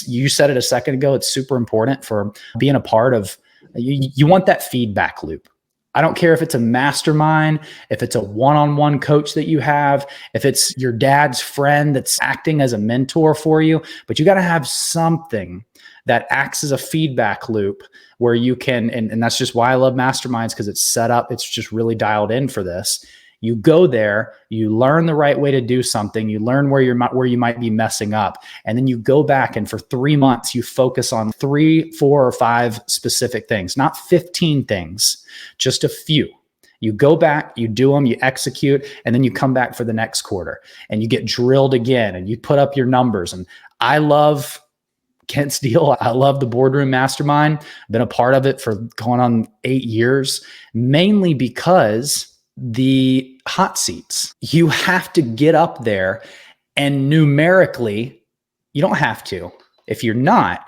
You said it a second ago. It's super important for being a part of, you want that feedback loop. I don't care if it's a mastermind, if it's a one-on-one coach that you have, if it's your dad's friend that's acting as a mentor for you, but you got to have something that acts as a feedback loop where you can, and that's just why I love masterminds, because it's set up, it's just really dialed in for this. You go there, you learn the right way to do something, you learn where you might be messing up, and then you go back and for 3 months, you focus on 3, 4, or 5 specific things, not 15 things, just a few. You go back, you do them, you execute, and then you come back for the next quarter and you get drilled again and you put up your numbers. And I love Kent Steele. I love the boardroom mastermind. Been a part of it for going on 8 years, mainly because the hot seats, you have to get up there and numerically, you don't have to. If you're not,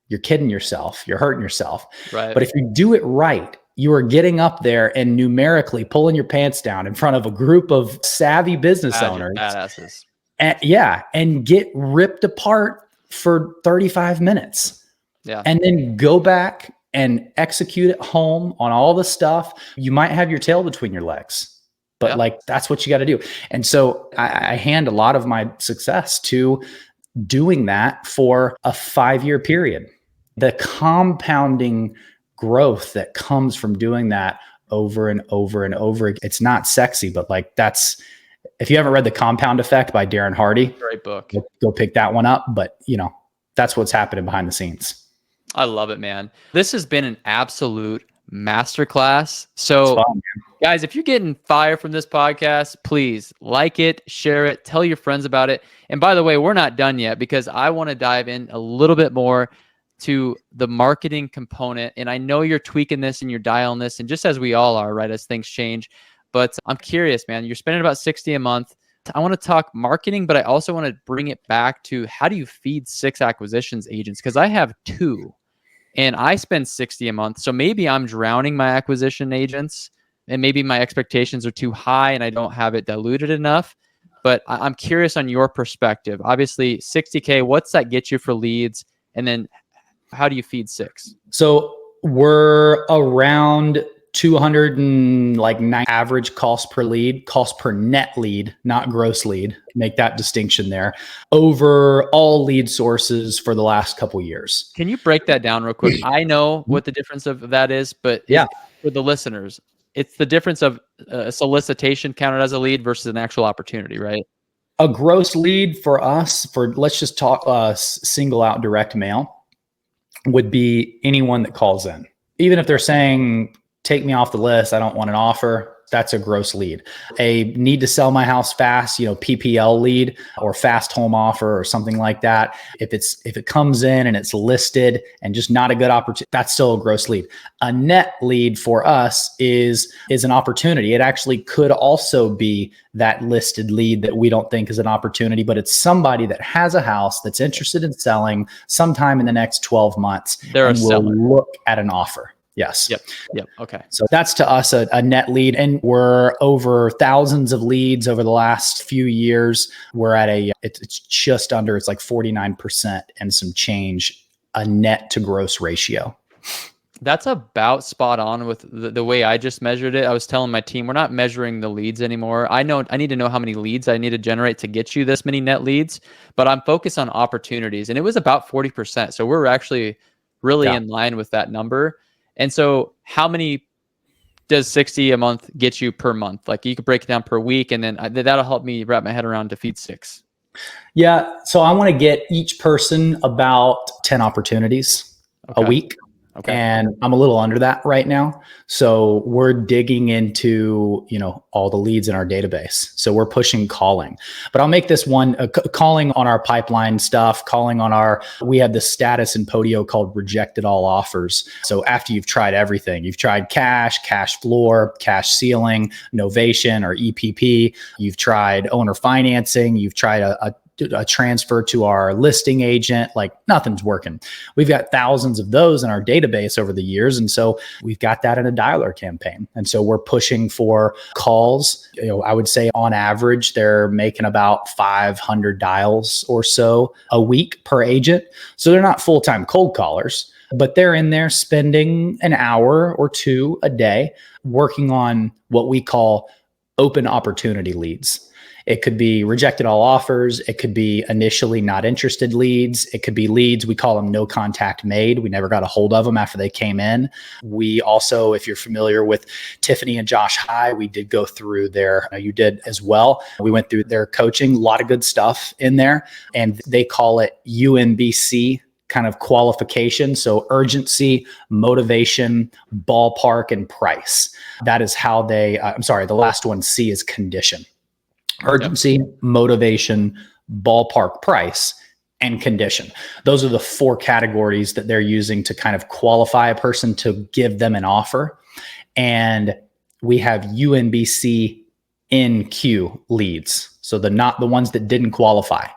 you're kidding yourself. You're hurting yourself. Right. But if you do it right, you are getting up there and numerically pulling your pants down in front of a group of savvy business owners. Badasses. And get ripped apart for 35 minutes. Yeah. And then go back and execute at home on all the stuff. You might have your tail between your legs, but like, that's what you got to do. And so I hand a lot of my success to doing that for a 5-year period. The compounding growth that comes from doing that over and over and over. It's not sexy, but like if you haven't read The Compound Effect by Darren Hardy, great book. Go pick that one up. But that's what's happening behind the scenes. I love it, man. This has been an absolute masterclass. So fun, guys, if you're getting fire from this podcast, please like it, share it, tell your friends about it. And by the way, we're not done yet, because I want to dive in a little bit more to the marketing component. And I know you're tweaking this and you're dialing this, and just as we all are, right, as things change. But I'm curious, man, you're spending about $60 a month. I want to talk marketing, but I also want to bring it back to, how do you feed 6 acquisitions agents? Because I have 2 and I spend $60 a month. So maybe I'm drowning my acquisition agents, and maybe my expectations are too high and I don't have it diluted enough. But I'm curious on your perspective. Obviously, $60K, what's that get you for leads? And then how do you feed 6? So we're around 209 average cost per lead, cost per net lead, not gross lead. Make that distinction there, over all lead sources for the last couple of years. Can you break that down real quick? I know what the difference of that is, but for the listeners, it's the difference of a solicitation counted as a lead versus an actual opportunity, right? A gross lead for us, let's just talk single out direct mail, would be anyone that calls in. Even if they're saying, take me off the list, I don't want an offer, that's a gross lead. A need to sell my house fast, PPL lead or fast home offer or something like that. If it comes in and it's listed and just not a good opportunity, that's still a gross lead. A net lead for us is an opportunity. It actually could also be that listed lead that we don't think is an opportunity, but it's somebody that has a house that's interested in selling sometime in the next 12 months. They're and a will seller. look at an offer. Yes. Yep. Okay. So that's to us a net lead, and we're over thousands of leads over the last few years. We're at it's just under, it's like 49% and some change, a net to gross ratio. That's about spot on with the way I just measured it. I was telling my team, we're not measuring the leads anymore. I need to know how many leads I need to generate to get you this many net leads, but I'm focused on opportunities, and it was about 40%. So we're actually really in line with that number. And so how many does 60 a month get you per month? Like, you could break it down per week, and then that'll help me wrap my head around to feed 6. Yeah. So I want to get each person about 10 opportunities a week. Okay. And I'm a little under that right now. So we're digging into, all the leads in our database. So we're pushing calling, but I'll make this one calling on our pipeline stuff, we have this status in Podio called rejected all offers. So after you've tried everything, you've tried cash floor, cash ceiling, novation or EPP, you've tried owner financing, you've tried a transfer to our listing agent, like nothing's working. We've got thousands of those in our database over the years. And so we've got that in a dialer campaign. And so we're pushing for calls. I would say on average, they're making about 500 dials or so a week per agent. So they're not full-time cold callers, but they're in there spending an hour or 2 a day working on what we call open opportunity leads. It could be rejected all offers. It could be initially not interested leads. It could be leads, we call them no contact made. We never got a hold of them after they came in. We also, if you're familiar with Tiffany and Josh High, we did go through you did as well. We went through their coaching, a lot of good stuff in there. And they call it UMBC kind of qualification. So urgency, motivation, ballpark, and price. That is how the last one, C, is condition. Urgency, motivation, ballpark, price. and condition. Those are the 4 categories that they're using to kind of qualify a person to give them an offer. And we have UNBC NQ leads. So not the ones that didn't qualify.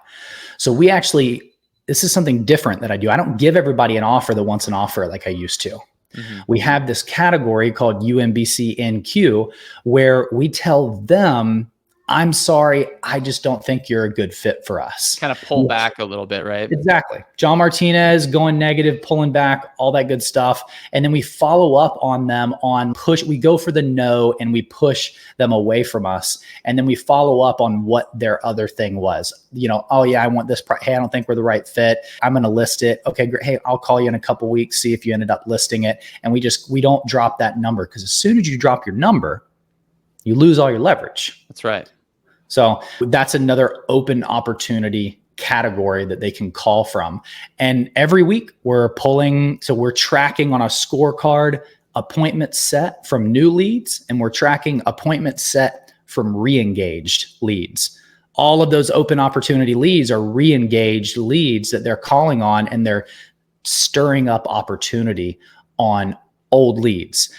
So this is something different that I do. I don't give everybody an offer that wants an offer like I used to. Mm-hmm. We have this category called UNBC NQ where we tell them, I'm sorry, I just don't think you're a good fit for us. Kind of pull back a little bit, right? Exactly. John Martinez going negative, pulling back, all that good stuff. And then we follow up on them on push. We go for the no and we push them away from us. And then we follow up on what their other thing was. Oh yeah, I want this. Hey, I don't think we're the right fit. I'm going to list it. Okay, great. Hey, I'll call you in a couple weeks, see if you ended up listing it. And we don't drop that number, because as soon as you drop your number, you lose all your leverage. That's right. So that's another open opportunity category that they can call from. And every week we're tracking on a scorecard appointments set from new leads, and we're tracking appointments set from re-engaged leads. All of those open opportunity leads are re-engaged leads that they're calling on, and they're stirring up opportunity on old leads.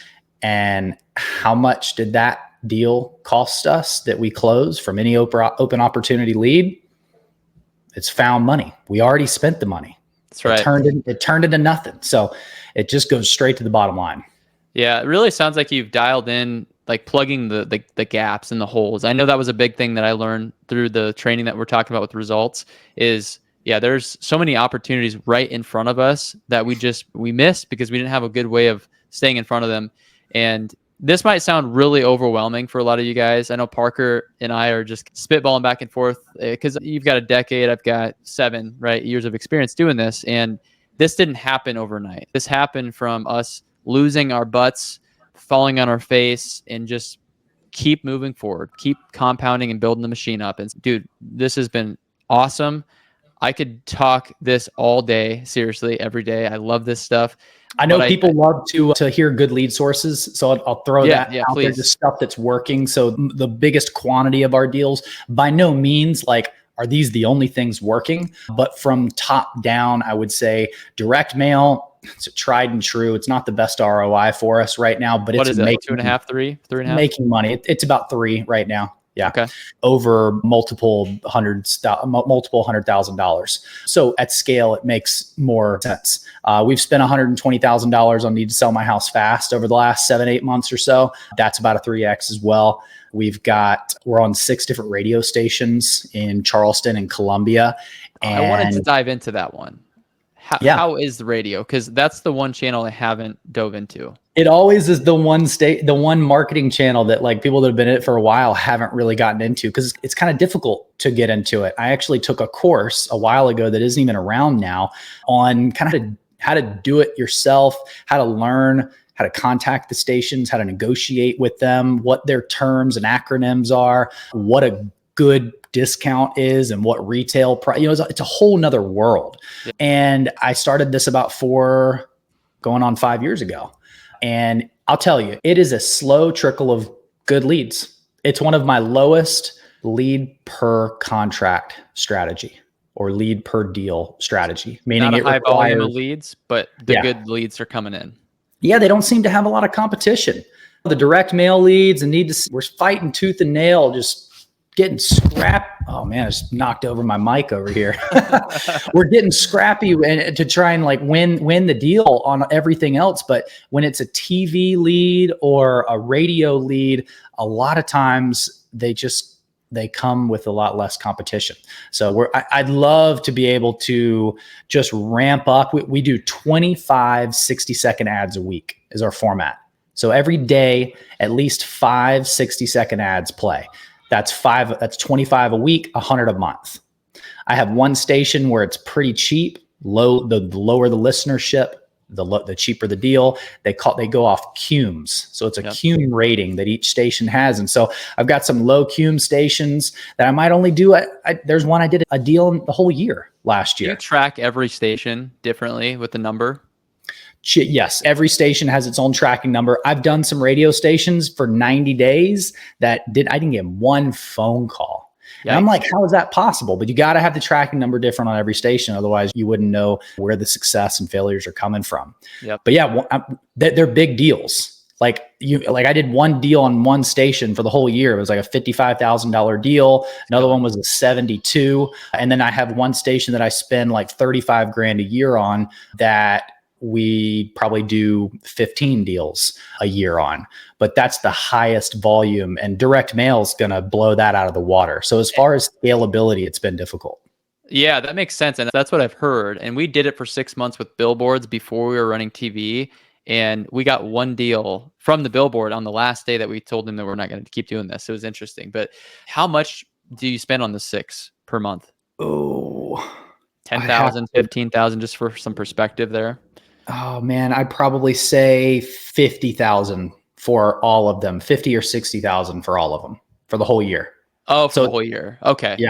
And how much did that deal cost us that we closed from any open opportunity lead? It's found money. We already spent the money. That's right. It turned into nothing. So it just goes straight to the bottom line. Yeah, it really sounds like you've dialed in, like plugging the gaps and the holes. I know that was a big thing that I learned through the training that we're talking about with results is, there's so many opportunities right in front of us that we missed because we didn't have a good way of staying in front of them. And this might sound really overwhelming for a lot of you guys. I know Parker and I are just spitballing back and forth because you've got a decade, I've got 7 years of experience doing this. And this didn't happen overnight. This happened from us losing our butts, falling on our face, and just keep moving forward, keep compounding and building the machine up. And dude, this has been awesome. I could talk this all day, seriously, every day. I love this stuff. I know people love to hear good lead sources. So I'll throw that out please. there, the stuff that's working. So the biggest quantity of our deals, by no means are these the only things working, but from top down, I would say direct mail, it's a tried and true. It's not the best ROI for us right now, but what it's making 2.5, 3.5? Making money. It's about 3 right now. Yeah. Okay. Over multiple $100,000. So at scale, it makes more sense. We've spent $120,000 on need to sell my house fast over the last 7-8 months or so. That's about a 3X as well. We're on 6 different radio stations in Charleston and Columbia. And I wanted to dive into that one. How is the radio? Because that's the one channel I haven't dove into. It always is the one marketing channel that people that have been in it for a while haven't really gotten into, because it's kind of difficult to get into it. I actually took a course a while ago that isn't even around now on kind of how to do it yourself, how to learn how to contact the stations, how to negotiate with them, what their terms and acronyms are, what a good discount is, and what retail price. It's a whole nother world. Yeah. And I started this about 4 going on 5 years ago. And I'll tell you, it is a slow trickle of good leads. It's one of my lowest lead per contract strategy or lead per deal strategy, meaning not a high volume of leads, but the good leads are coming in. Yeah, they don't seem to have a lot of competition. The direct mail leads we're fighting tooth and nail, just getting scrapped. Oh man, I just knocked over my mic over here. We're getting scrappy and to try and win the deal on everything else. But when it's a TV lead or a radio lead, a lot of times they come with a lot less competition. So I'd love to be able to just ramp up. We do 25 60-second ads a week is our format. So every day, at least 5 60-second ads play. That's 25 a week, 100 a month. I have one station where it's pretty cheap. The lower the listenership, the cheaper the deal. They go off cumes. So it's a cume rating that each station has. And so I've got some low cume stations that I might only do. There's one I did a deal in the whole year last year. Do you track every station differently with the number? Yes, every station has its own tracking number. I've done some radio stations for 90 days I didn't get one phone call. And I'm like, how is that possible? But you got to have the tracking number different on every station. Otherwise, you wouldn't know where the success and failures are coming from. Yep. But yeah, they're big deals. Like I did one deal on one station for the whole year. It was like a $55,000 deal. Another one was a 72. And then I have one station that I spend like 35 grand a year on that we probably do 15 deals a year on, but that's the highest volume, and direct mail is going to blow that out of the water. So as far as scalability, it's been difficult. Yeah, that makes sense. And that's what I've heard. And we did it for 6 months with billboards before we were running TV. And we got one deal from the billboard on the last day that we told them that we're not going to keep doing this. It was interesting. But how much do you spend on the 6 per month? Oh, 10,000, 15,000, just for some perspective there. Oh man, I'd probably say 50,000 for all of them, 50 or 60,000 for all of them for the whole year. Oh, for the whole year. Okay. Yeah.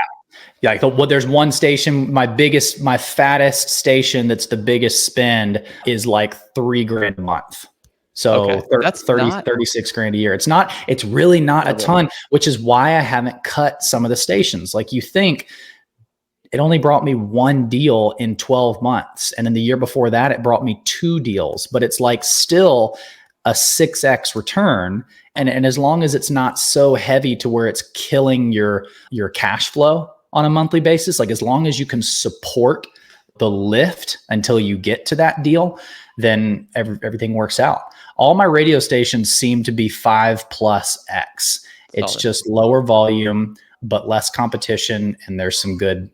Yeah. There's one station, my fattest station that's the biggest spend is like $3,000 a month. So that's 36 grand a year. It's really not a ton, which is why I haven't cut some of the stations. Like you think it only brought me one deal in 12 months. And then the year before that, it brought me 2 deals, but it's like still a 6x return. And as long as it's not so heavy to where it's killing your cash flow on a monthly basis, like as long as you can support the lift until you get to that deal, then everything works out. All my radio stations seem to be 5+X. It's just lower volume, but less competition, and there's some good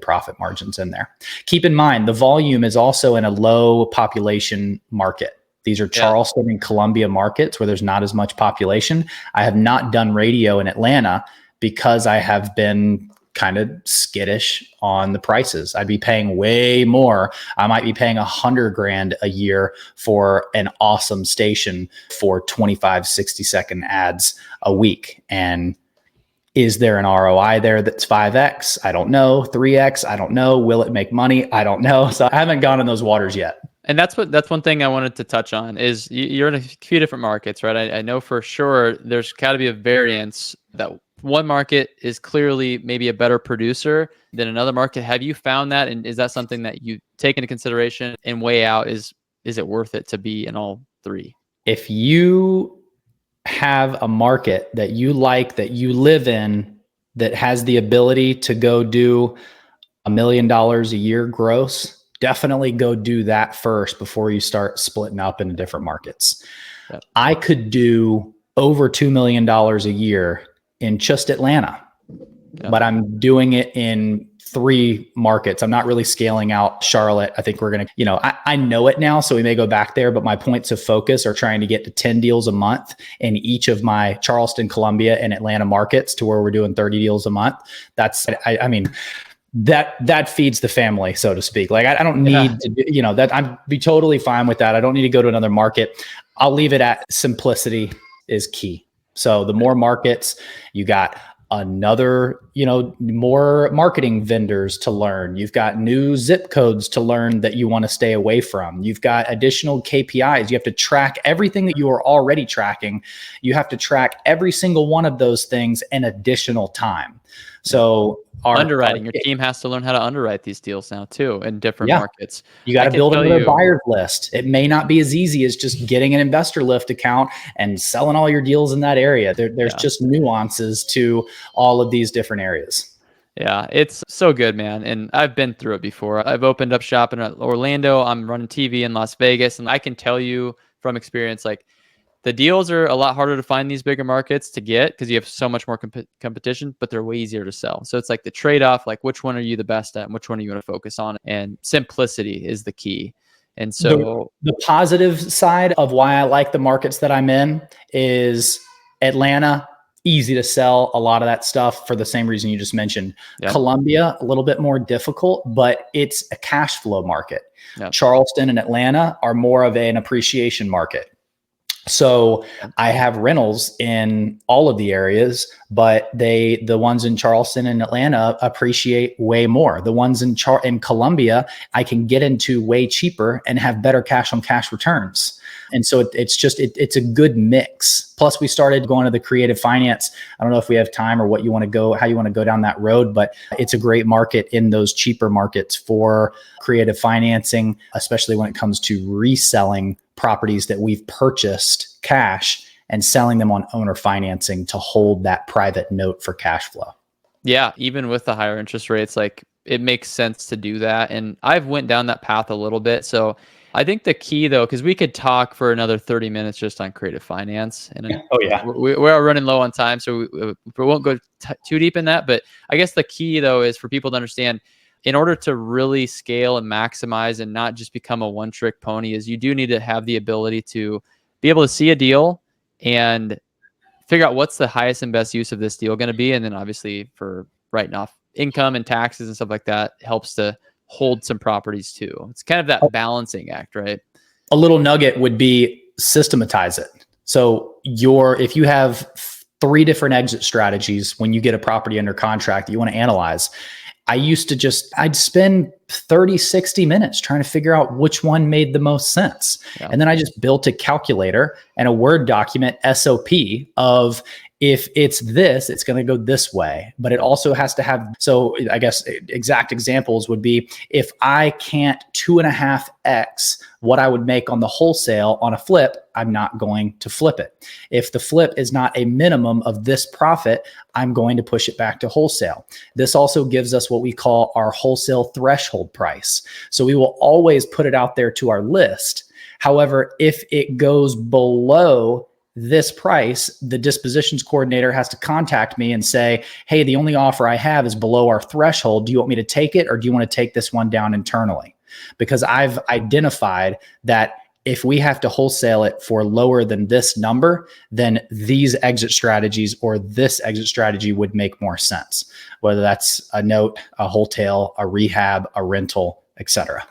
profit margins in there. Keep in mind, the volume is also in a low population market. These are Charleston and Columbia markets where there's not as much population. I have not done radio in Atlanta because I have been kind of skittish on the prices. I'd be paying way more. I might be paying $100,000 a year for an awesome station for 25, 60-second ads a week. And is there an ROI there that's 5x? I don't know. 3x? I don't know. Will it make money? I don't know. So I haven't gone in those waters yet. And that's one thing I wanted to touch on is you're in a few different markets, right? I know for sure there's got to be a variance that one market is clearly maybe a better producer than another market. Have you found that? And is that something that you take into consideration and weigh out? Is it worth it to be in all 3? If you have a market that you like, that you live in, that has the ability to go do $1 million a year gross, definitely go do that first before you start splitting up into different markets. Yep. I could do over $2 million a year in just Atlanta, but I'm doing it in 3 markets. I'm not really scaling out Charlotte. I think we're going to, I know it now, so we may go back there, but my points of focus are trying to get to 10 deals a month in each of my Charleston, Columbia, and Atlanta markets to where we're doing 30 deals a month. That's, I mean, that feeds the family, so to speak. Like I don't need to, that I'd be totally fine with that. I don't need to go to another market. I'll leave it at simplicity is key. So the more markets you got, another, more marketing vendors to learn. You've got new zip codes to learn that you want to stay away from. You've got additional KPIs. You have to track everything that you are already tracking. You have to track every single one of those things in additional time. So underwriting, your team has to learn how to underwrite these deals now too in different markets. You got to build another buyer's list. It may not be as easy as just getting an investor lift account and selling all your deals in that area. There's just nuances to all of these different areas. Yeah, it's so good, man. And I've been through it before. I've opened up shop in Orlando. I'm running TV in Las Vegas. And I can tell you from experience, like the deals are a lot harder to find these bigger markets to get because you have so much more competition, but they're way easier to sell. So it's like the trade-off, like which one are you the best at and which one are you going to focus on? And simplicity is the key. And so the positive side of why I like the markets that I'm in is Atlanta, easy to sell a lot of that stuff for the same reason you just mentioned. Yep. Columbia, a little bit more difficult, but it's a cash flow market. Yep. Charleston and Atlanta are more of an appreciation market. So I have rentals in all of the areas, but the ones in Charleston and Atlanta appreciate way more. The ones in Columbia, I can get into way cheaper and have better cash on cash returns. And so it's a good mix. Plus, we started going to the creative finance. I don't know if we have time or how you want to go down that road, but it's a great market in those cheaper markets for creative financing, especially when it comes to reselling properties that we've purchased cash and selling them on owner financing to hold that private note for cash flow. Yeah, even with the higher interest rates, like it makes sense to do that. And I've went down that path a little bit. So I think the key though, because we could talk for another 30 minutes just on creative finance, and Oh yeah, we're running low on time, so we won't go too deep in that. But I guess the key though is for people to understand, in order to really scale and maximize and not just become a one-trick pony, is you do need to have the ability to be able to see a deal and figure out what's the highest and best use of this deal going to be. And then obviously for writing off income and taxes and stuff like that helps to hold some properties too. It's kind of that balancing act, right? A little nugget would be systematize it. So if you have 3 different exit strategies when you get a property under contract that you want to analyze, I'd spend 30, 60 minutes trying to figure out which one made the most sense. Yeah. And then I just built a calculator and a Word document SOP of, if it's this, it's going to go this way, but it also has to have, so I guess exact examples would be, if I can't 2.5x what I would make on the wholesale on a flip, I'm not going to flip it. If the flip is not a minimum of this profit, I'm going to push it back to wholesale. This also gives us what we call our wholesale threshold price. So we will always put it out there to our list. However, if it goes below this price, the dispositions coordinator has to contact me and say, hey, the only offer I have is below our threshold. Do you want me to take it, or do you want to take this one down internally? Because I've identified that if we have to wholesale it for lower than this number, then these exit strategies or this exit strategy would make more sense, whether that's a note, a wholesale, a rehab, a rental, etc.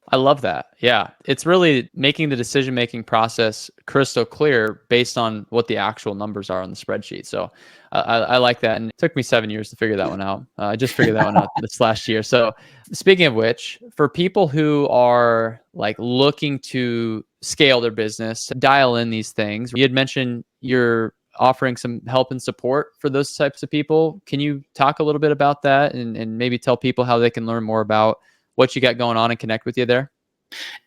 I love that. Yeah. It's really making the decision-making process crystal clear based on what the actual numbers are on the spreadsheet. So I like that. And it took me 7 years to figure that one out. I just figured that one out this last year. So speaking of which, for people who are like looking to scale their business, dial in these things, you had mentioned you're offering some help and support for those types of people. Can you talk a little bit about that and maybe tell people how they can learn more about what you got going on and connect with you there?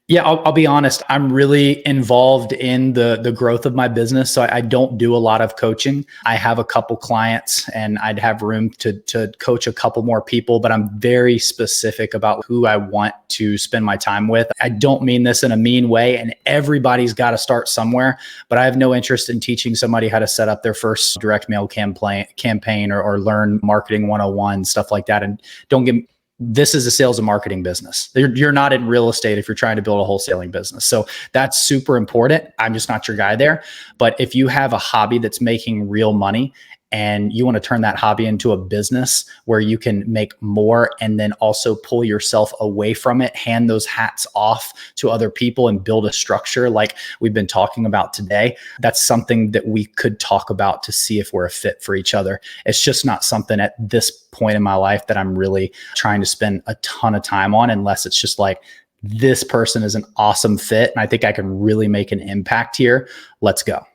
Yeah, I'll be honest. I'm really involved in the growth of my business. So I don't do a lot of coaching. I have a couple clients and I'd have room to coach a couple more people, but I'm very specific about who I want to spend my time with. I don't mean this in a mean way, and everybody's got to start somewhere, but I have no interest in teaching somebody how to set up their first direct mail campaign or learn marketing 101, stuff like that. And don't get this is a sales and marketing business. You're not in real estate if you're trying to build a wholesaling business. So that's super important. I'm just not your guy there. But if you have a hobby that's making real money and you want to turn that hobby into a business where you can make more and then also pull yourself away from it, hand those hats off to other people and build a structure like we've been talking about today, that's something that we could talk about to see if we're a fit for each other. It's just not something at this point in my life that I'm really trying to spend a ton of time on, unless it's just like, this person is an awesome fit and I think I can really make an impact here. Let's go.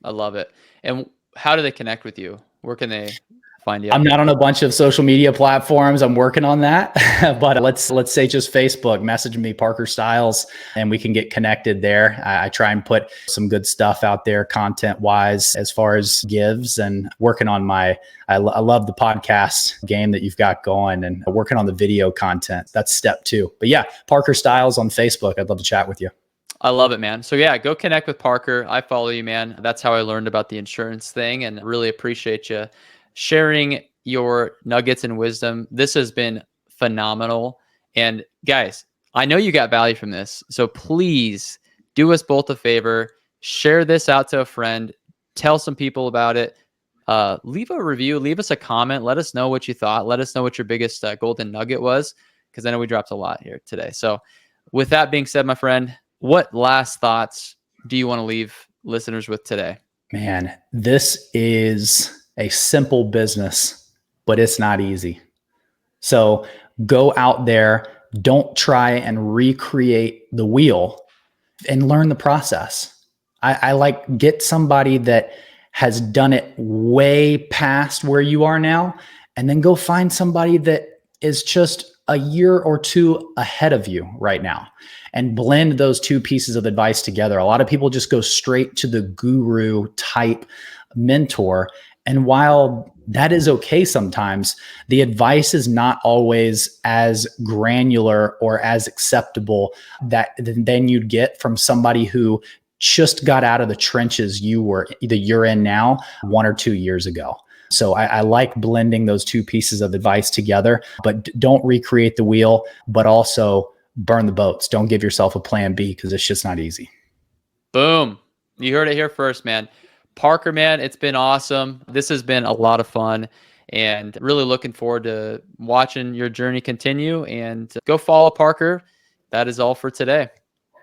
I love it. And how do they connect with you? Where can they find you? I'm not on a bunch of social media platforms. I'm working on that, but let's say just Facebook. Message me, Parker Stiles, and we can get connected there. I try and put some good stuff out there, content wise, as far as gives, and working on I love the podcast game that you've got going, and working on the video content. That's step 2. But yeah, Parker Stiles on Facebook. I'd love to chat with you. I love it, man. So yeah, go connect with Parker. I follow you, man. That's how I learned about the insurance thing, and really appreciate you sharing your nuggets and wisdom. This has been phenomenal. And guys, I know you got value from this. So please do us both a favor. Share this out to a friend. Tell some people about it. Leave a review. Leave us a comment. Let us know what you thought. Let us know what your biggest golden nugget was, because I know we dropped a lot here today. So with that being said, my friend, what last thoughts do you want to leave listeners with today? Man, this is a simple business, but it's not easy. So go out there, don't try and recreate the wheel, and learn the process. I like, get somebody that has done it way past where you are now, and then go find somebody that is just a year or two ahead of you right now, and blend those two pieces of advice together. A lot of people just go straight to the guru type mentor. And while that is okay sometimes, the advice is not always as granular or as acceptable that then you'd get from somebody who just got out of the trenches you're in now 1 or 2 years ago. So I like blending those two pieces of advice together, but don't recreate the wheel, but also burn the boats. Don't give yourself a plan B, because it's just not easy. Boom. You heard it here first, man. Parker, man, it's been awesome. This has been a lot of fun, and really looking forward to watching your journey continue. And go follow Parker. That is all for today.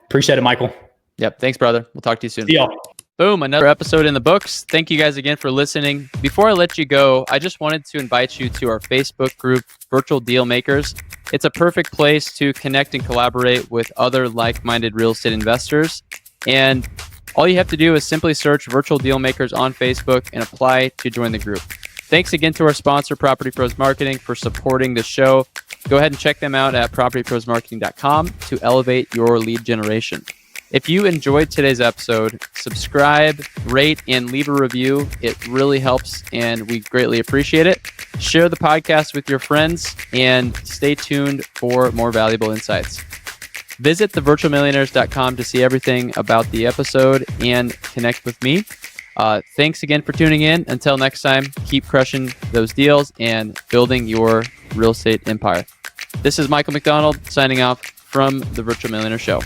Appreciate it, Michael. Yep. Thanks, brother. We'll talk to you soon. See y'all. Boom, another episode in the books. Thank you guys again for listening. Before I let you go, I just wanted to invite you to our Facebook group, Virtual Deal Makers. It's a perfect place to connect and collaborate with other like-minded real estate investors. And all you have to do is simply search Virtual Deal Makers on Facebook and apply to join the group. Thanks again to our sponsor, Property Pros Marketing, for supporting the show. Go ahead and check them out at propertyprosmarketing.com to elevate your lead generation. If you enjoyed today's episode, subscribe, rate, and leave a review. It really helps, and we greatly appreciate it. Share the podcast with your friends, and stay tuned for more valuable insights. Visit thevirtualmillionaires.com to see everything about the episode and connect with me. Thanks again for tuning in. Until next time, keep crushing those deals and building your real estate empire. This is Michael McDonald signing off from The Virtual Millionaire Show.